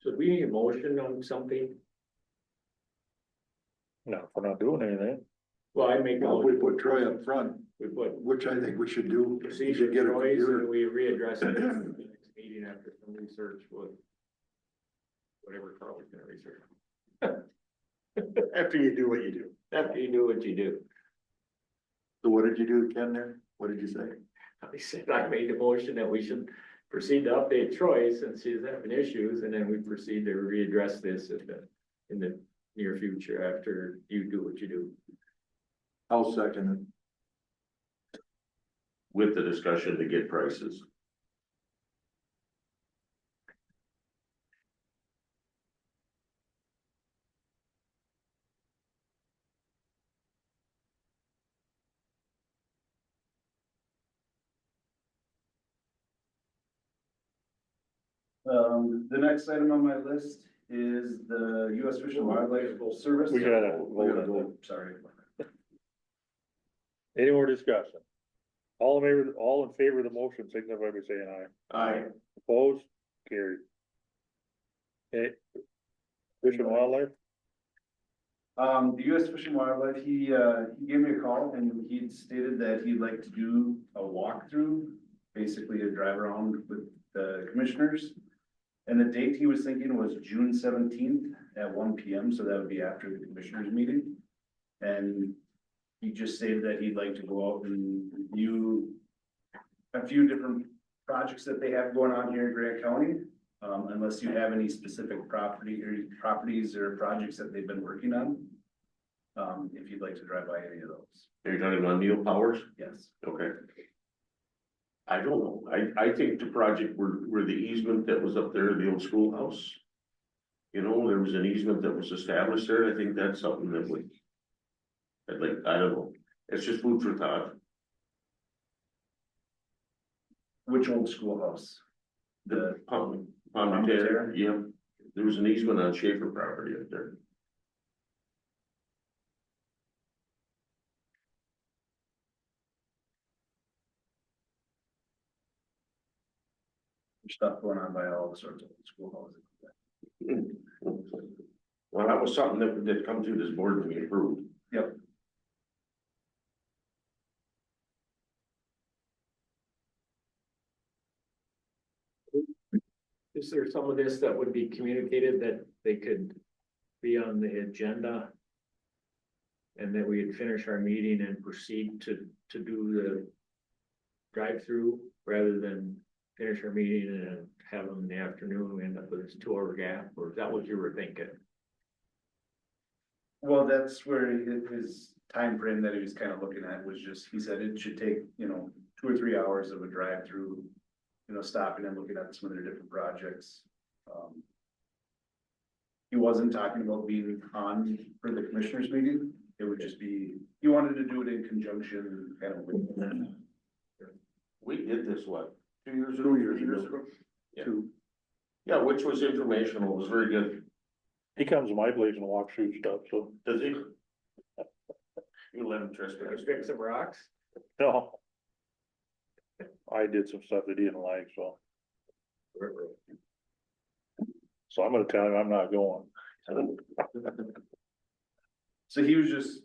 Speaker 1: So we need a motion on something.
Speaker 3: no, we're not doing anything.
Speaker 1: Well, I make,
Speaker 9: Well, we put Troy up front,
Speaker 1: we put
Speaker 9: which I think we should do. We
Speaker 1: procedure
Speaker 9: should get a
Speaker 1: Troy's
Speaker 9: computer.
Speaker 1: and we readdress it at the next meeting after some research with whatever Carl's gonna research.
Speaker 2: After you do what you do.
Speaker 1: After you do what you do.
Speaker 9: So what did you do, Ken, there? What did you say?
Speaker 1: I said I made the motion that we should proceed to update Troy since he's having issues, and then we proceed to readdress this in the near future after you do what you do.
Speaker 9: I'll second
Speaker 4: With the discussion to get prices.
Speaker 6: The next item on my list is the U.S. Fish and Wildlife Service.
Speaker 3: We gotta vote on
Speaker 6: Oh, sorry.
Speaker 3: Any more discussion? All in favor of the motion, signify by saying aye.
Speaker 4: Aye.
Speaker 3: Opposed, carried. Okay. Fish and Wildlife,
Speaker 6: The US Fish and Wildlife, he gave me a call and he stated that he'd like to do a walkthrough, basically a drive around with the commissioners. And the date he was thinking was June 17th at 1 PM, so that would be after the commissioners meeting. And he just stated that he'd like to go out and review a few different projects that they have going on here in Grant County. Unless you have any specific properties or projects that they've been working on. If you'd like to drive by any of those,
Speaker 4: Are you talking about Neil Powers?
Speaker 6: yes.
Speaker 4: Okay. I don't know, I think the project where the easement that was up there, the old schoolhouse. You know, there was an easement that was established there, I think that's something that would. I'd like, I don't know, it's just food for thought,
Speaker 6: Which old schoolhouse?
Speaker 4: the Pond Repair, yeah, there was an easement on Schaefer property up there.
Speaker 6: Stuff going on by all sorts of schoolhouses.
Speaker 4: Well, that was something that come through this board and we approved.
Speaker 6: Yep.
Speaker 1: Is there some of this that would be communicated that they could be on the agenda? And that we'd finish our meeting and proceed to do the drive-through rather than finish our meeting and have them in the afternoon, we end up with this 2 hour gap, or is that what you were thinking?
Speaker 6: Well, that's where his time frame that he was kind of looking at was just, he said it should take, 2 or 3 hours of a drive through. Stopping and looking at some of their different projects. He wasn't talking about being on for the commissioners meeting, it would just be, he wanted to do it in conjunction kind of with.
Speaker 4: We did this, what, 2 years ago?
Speaker 9: 2 years
Speaker 4: 3 years
Speaker 9: ago.
Speaker 4: ago? Yeah. Yeah, which was informational, it was very good.
Speaker 3: He comes to my place and walks through stuff, so,
Speaker 4: Does he? You let him trust
Speaker 1: Let's
Speaker 4: me.
Speaker 1: fix some rocks?
Speaker 3: no. I did some stuff that he didn't like, so. So I'm gonna tell him I'm not going.
Speaker 6: So he was just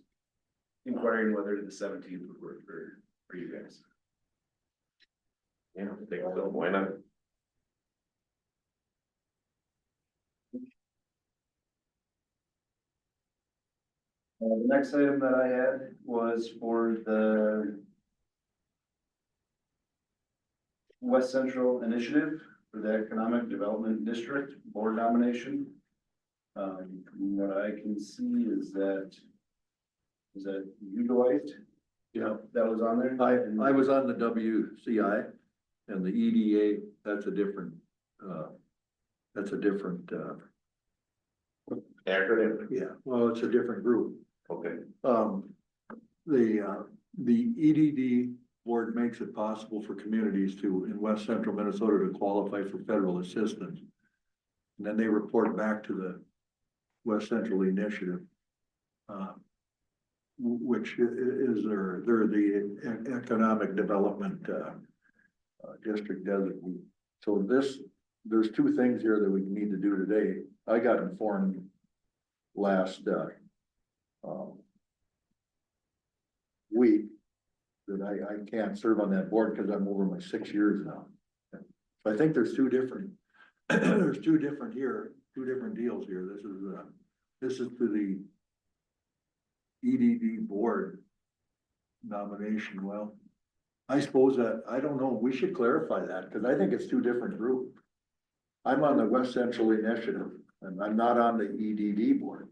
Speaker 6: inquiring whether the 17th would work for you guys.
Speaker 4: Yeah, I think so, why not?
Speaker 6: The next item that I had was for the West Central Initiative for the Economic Development District Board nomination. What I can see is that you, Dwight?
Speaker 9: Yeah.
Speaker 6: That was on there?
Speaker 9: I was on the WCI and the EDA, that's a different,
Speaker 4: Acronym,
Speaker 9: yeah, well, it's a different group.
Speaker 4: okay.
Speaker 9: The EDD board makes it possible for communities in West Central Minnesota to qualify for federal assistance. And then they report back to the West Central Initiative. Which is they're the economic development, district designee. So there's 2 things here that we need to do today. I got informed last, week that I can't serve on that board because I'm over my 6 years now. So I think there's 2 different, there's 2 different here, 2 different deals here. This is to the EDD board nomination. Well, I suppose that, I don't know, we should clarify that because I think it's 2 different groups. I'm on the West Central Initiative and I'm not on the EDD board.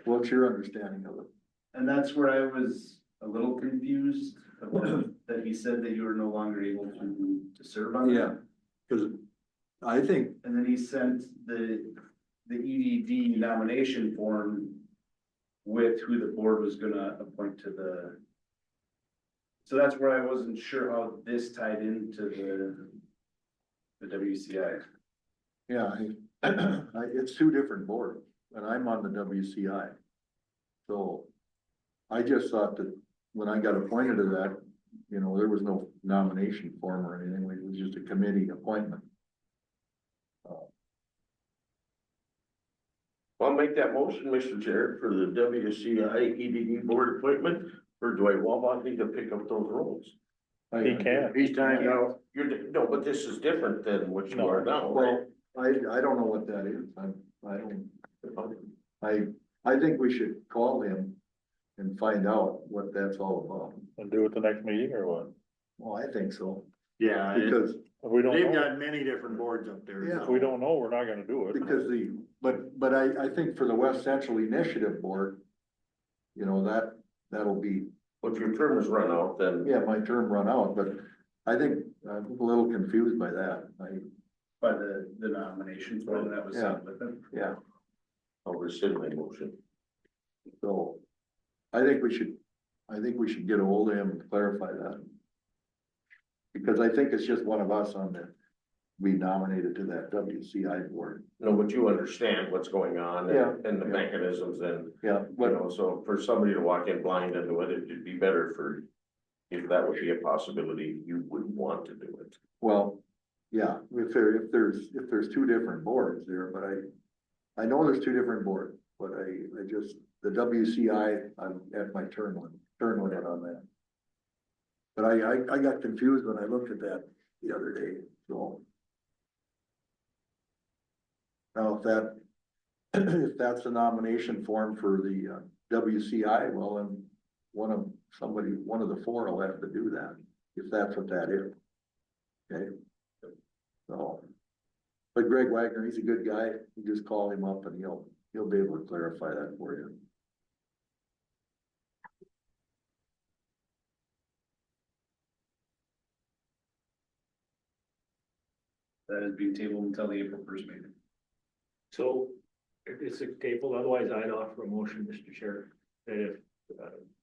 Speaker 9: What's your understanding of it?
Speaker 6: And that's where I was a little confused about that he said that you were no longer able to serve on that.
Speaker 9: Yeah, because I think,
Speaker 6: And then he sent the EDD nomination form with who the board was gonna appoint to the. So that's where I wasn't sure how this tied into the WCI.
Speaker 9: yeah, it's 2 different boards and I'm on the WCI. So I just thought that when I got appointed to that, there was no nomination form or anything. It was just a committee appointment.
Speaker 4: I'll make that motion, Mr. Chair, for the WCI EDD board appointment, or do I want me to pick up those roles?
Speaker 3: He can.
Speaker 2: He's timed out.
Speaker 4: No, but this is different than what you are now, right?
Speaker 9: Well, I don't know what that is, I think we should call him and find out what that's all about.
Speaker 3: And do it the next meeting or what?
Speaker 9: Well, I think so,
Speaker 2: Yeah,
Speaker 9: because,
Speaker 3: If we don't
Speaker 2: they've
Speaker 3: know,
Speaker 2: got many different boards up there.
Speaker 9: Yeah.
Speaker 3: if we don't know, we're not gonna do it.
Speaker 9: because but I think for the West Central Initiative Board, you know, that'll be,
Speaker 4: Well, if your term is run out, then
Speaker 9: yeah, my term run out, but I think I'm a little confused by that.
Speaker 6: By the nomination form that was sent with it.
Speaker 9: Yeah,
Speaker 4: I'll rescind my motion.
Speaker 9: so I think we should get ahold of him and clarify that. Because I think it's just one of us on the, we nominated to that WCI board.
Speaker 4: No, but you understand what's going on
Speaker 9: Yeah.
Speaker 4: and the
Speaker 9: Yeah.
Speaker 4: mechanisms and,
Speaker 9: Yeah,
Speaker 4: you
Speaker 9: but
Speaker 4: know, so for somebody to walk in blind into it, it'd be better for, if that would be a possibility, you wouldn't want to do it.
Speaker 9: well, yeah, if there's two different boards there, but I know there's two different boards, but I just, the WCI, I'm at my turn limit on that. But I got confused when I looked at that the other day, so. Now, if that's a nomination form for the WCI, well, then one of the four will have to do that, if that's what that is. Okay? So, but Greg Wagner, he's a good guy, you just call him up and he'll be able to clarify that for you.
Speaker 6: That is being tabled until the April 1st meeting.
Speaker 1: So if it's a table, otherwise I'd offer a motion, Mr. Chair, that if,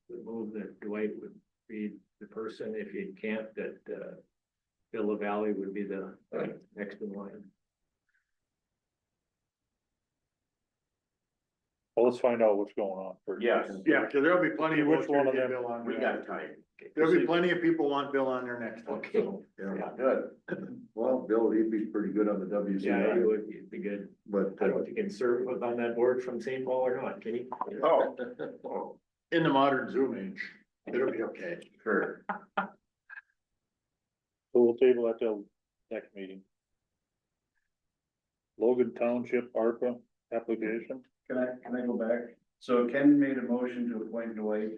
Speaker 1: we move that Dwight would be the person, if he can't, that, Bill LaValley would be the next in line.
Speaker 3: Well, let's find out what's going on first.
Speaker 4: Yes,
Speaker 2: Yeah, cause there'll be plenty of.
Speaker 3: Which one of
Speaker 2: get
Speaker 3: them?
Speaker 2: Bill on
Speaker 4: we
Speaker 2: there.
Speaker 4: got time.
Speaker 2: There'll be plenty of people want Bill on there next time,
Speaker 1: Okay.
Speaker 2: so.
Speaker 9: Yeah,
Speaker 4: Good.
Speaker 9: well, Bill, he'd be pretty good on the
Speaker 1: Yeah, he
Speaker 9: WCI,
Speaker 1: would be good.
Speaker 9: but,
Speaker 1: I don't know if he can serve on that board from St. Paul or not, can he?
Speaker 4: Oh,
Speaker 2: In the modern Zoom age, it'll be okay.
Speaker 4: sure.
Speaker 3: So we'll table that till next meeting. Logan Township ARPA application.
Speaker 6: Can I go back? So Ken made a motion to appoint Dwight,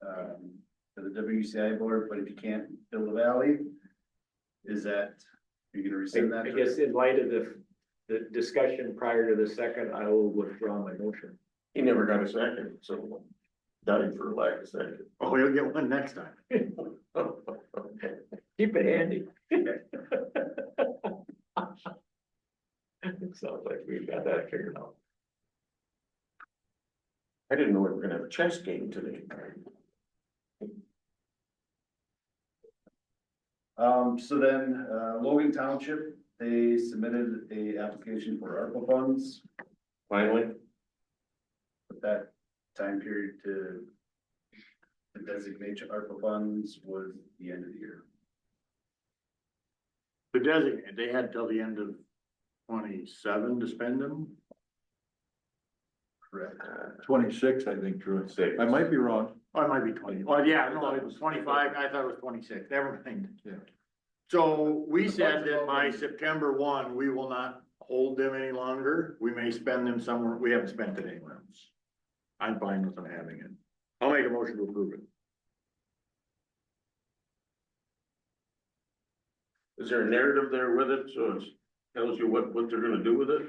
Speaker 6: to the WCI board, but if you can't fill the valley, is that, you're gonna rescind that?
Speaker 1: I guess in light of the discussion prior to the second, I will withdraw my motion.
Speaker 4: He never got a second, so died for lack of second.
Speaker 2: Oh, he'll get one next time.
Speaker 1: Keep it handy. It sounds like we've got that figured out.
Speaker 4: I didn't know we were gonna have a chess game today.
Speaker 6: So then, Logan Township, they submitted a application for ARPA funds,
Speaker 4: Finally,
Speaker 6: but that time period to designate ARPA funds was the end of the year.
Speaker 2: The designate, they had till the end of 27 to spend them.
Speaker 6: Correct.
Speaker 9: 26, I think, Drew.
Speaker 4: Six.
Speaker 9: I might be wrong.
Speaker 2: Oh, it might be 20. Oh, yeah, no, it was 25. I thought it was 26. Never mind.
Speaker 9: Yeah.
Speaker 2: So we said that by September 1, we will not hold them any longer. We may spend them somewhere. We haven't spent it anywhere else. I'm fine with them having it. I'll make a motion to approve it.
Speaker 4: is there a narrative there with it, so it tells you what they're gonna do with it?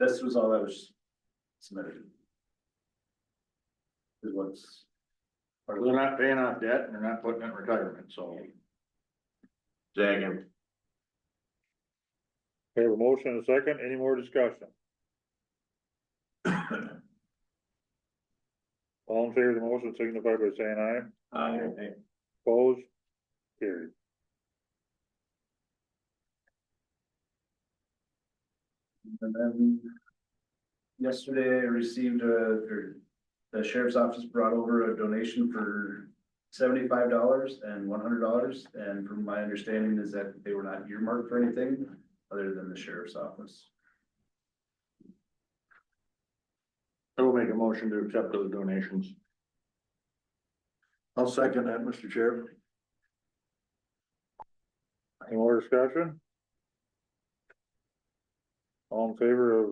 Speaker 6: This was all that was submitted. Is what's.
Speaker 2: They're not paying off debt and they're not putting it in retirement, so.
Speaker 4: Zagging.
Speaker 3: We have a motion and a second, any more discussion? All in favor of the motion signify by saying aye, opposed, carried.
Speaker 6: And then yesterday I received or the sheriff's office brought over a donation for $75 and $100. And from my understanding is that they were not earmarked for anything other than the sheriff's office.
Speaker 2: make a motion to accept those donations.
Speaker 9: I'll second that, Mr. Chair.
Speaker 3: Any more discussion? All in favor of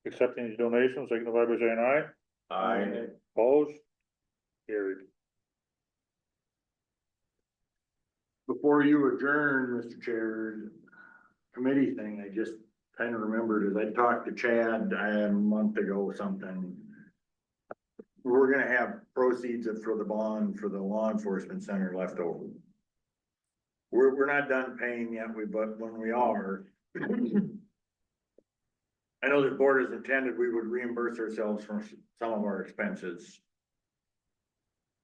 Speaker 3: accepting these donations, signify by saying aye.
Speaker 4: I,
Speaker 3: Opposed? Carried.
Speaker 2: Before you adjourn, Mr. Chair, committee thing, I just kind of remembered as I talked to Chad a month ago or something. We're gonna have proceeds for the bond for the law enforcement center left over. We're not done paying yet, but when we are. I know the board has intended we would reimburse ourselves from some of our expenses.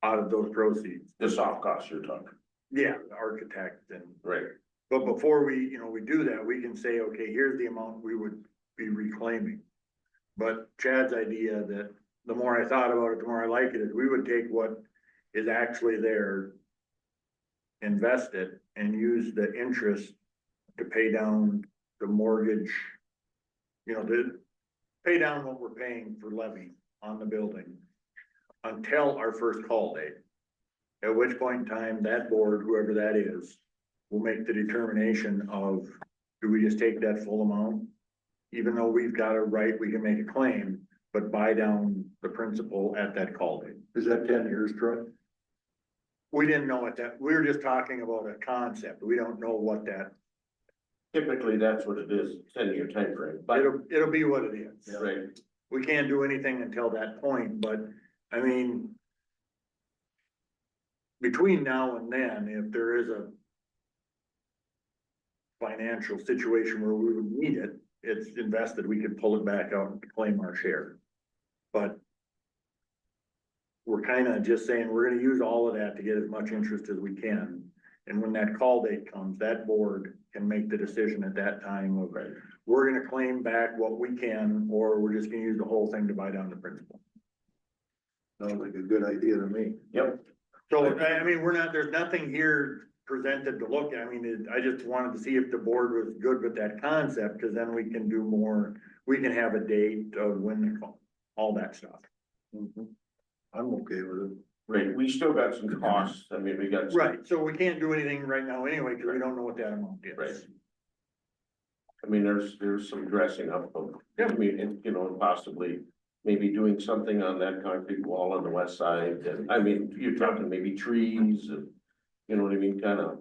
Speaker 2: Out of those proceeds.
Speaker 4: the soft costs you're talking,
Speaker 2: Yeah, the architect and.
Speaker 4: right?
Speaker 2: But before we do that, we can say, okay, here's the amount we would be reclaiming. But Chad's idea that the more I thought about it, the more I like it, is we would take what is actually there. Invest it and use the interest to pay down the mortgage. To pay down what we're paying for levy on the building. Until our first call date. At which point in time, that board, whoever that is, will make the determination of, do we just take that full amount? Even though we've got a right, we can make a claim, but buy down the principal at that call date.
Speaker 9: Is that 10 years, Troy?
Speaker 2: We didn't know what that, we were just talking about a concept. We don't know what that,
Speaker 4: Typically, that's what it is, 10-year timeframe, but,
Speaker 2: it'll be what it is.
Speaker 4: right,
Speaker 2: We can't do anything until that point, but I mean. Between now and then, if there is a. Financial situation where we would need it, it's invested, we could pull it back out and claim our share. But. We're kind of just saying, we're gonna use all of that to get as much interest as we can. And when that call date comes, that board can make the decision at that time of, we're gonna claim back what we can, or we're just gonna use the whole thing to buy down the principal.
Speaker 9: Sounds like a good idea to me.
Speaker 4: yep,
Speaker 2: So, I mean, there's nothing here presented to look at. I mean, I just wanted to see if the board was good with that concept, cause then we can do more, we can have a date of when the call, all that stuff.
Speaker 9: I'm okay with it.
Speaker 4: right, we still got some costs, I mean, we got. some-
Speaker 2: Right, so we can't do anything right now anyway, cause we don't know what that amount is.
Speaker 4: Right. I mean, there's some dressing up of, I mean, and possibly maybe doing something on that concrete wall on the west side, and, I mean, you're talking maybe trees and. You know what I mean, kind of,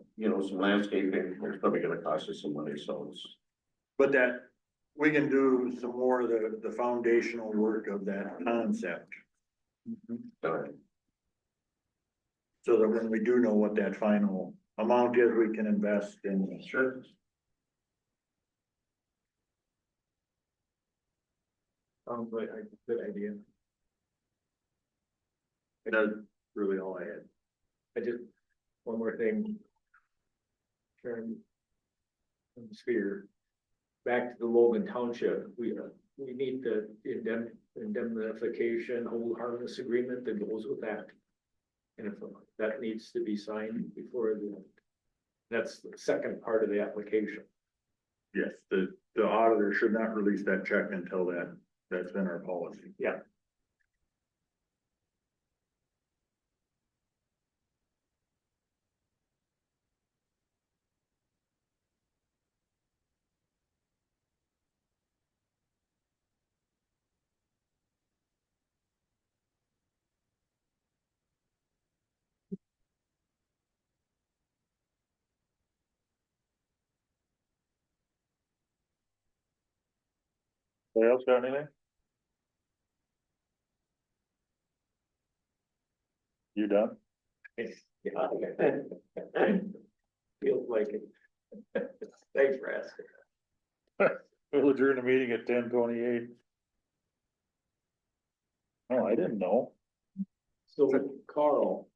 Speaker 4: some landscaping, it's probably gonna cost us some money, so it's.
Speaker 2: But that, we can do some more of the foundational work of that concept. So that when we do know what that final amount is, we can invest in.
Speaker 4: Sure.
Speaker 1: Sounds like a good idea.
Speaker 2: That's really all I had.
Speaker 1: I just, one more thing. Sharon. Sphere. Back to the Logan Township, we need the indemnification, hold harmless agreement that goes with that. And if that needs to be signed before that's the second part of the application.
Speaker 2: Yes, the auditor should not release that check until that's been our policy.
Speaker 1: Yeah.
Speaker 3: Anybody else got anything? You done?
Speaker 1: Yeah. Feels like it. Thanks for asking.
Speaker 3: We'll adjourn the meeting at 10:28. Oh, I didn't know.
Speaker 1: So Carl,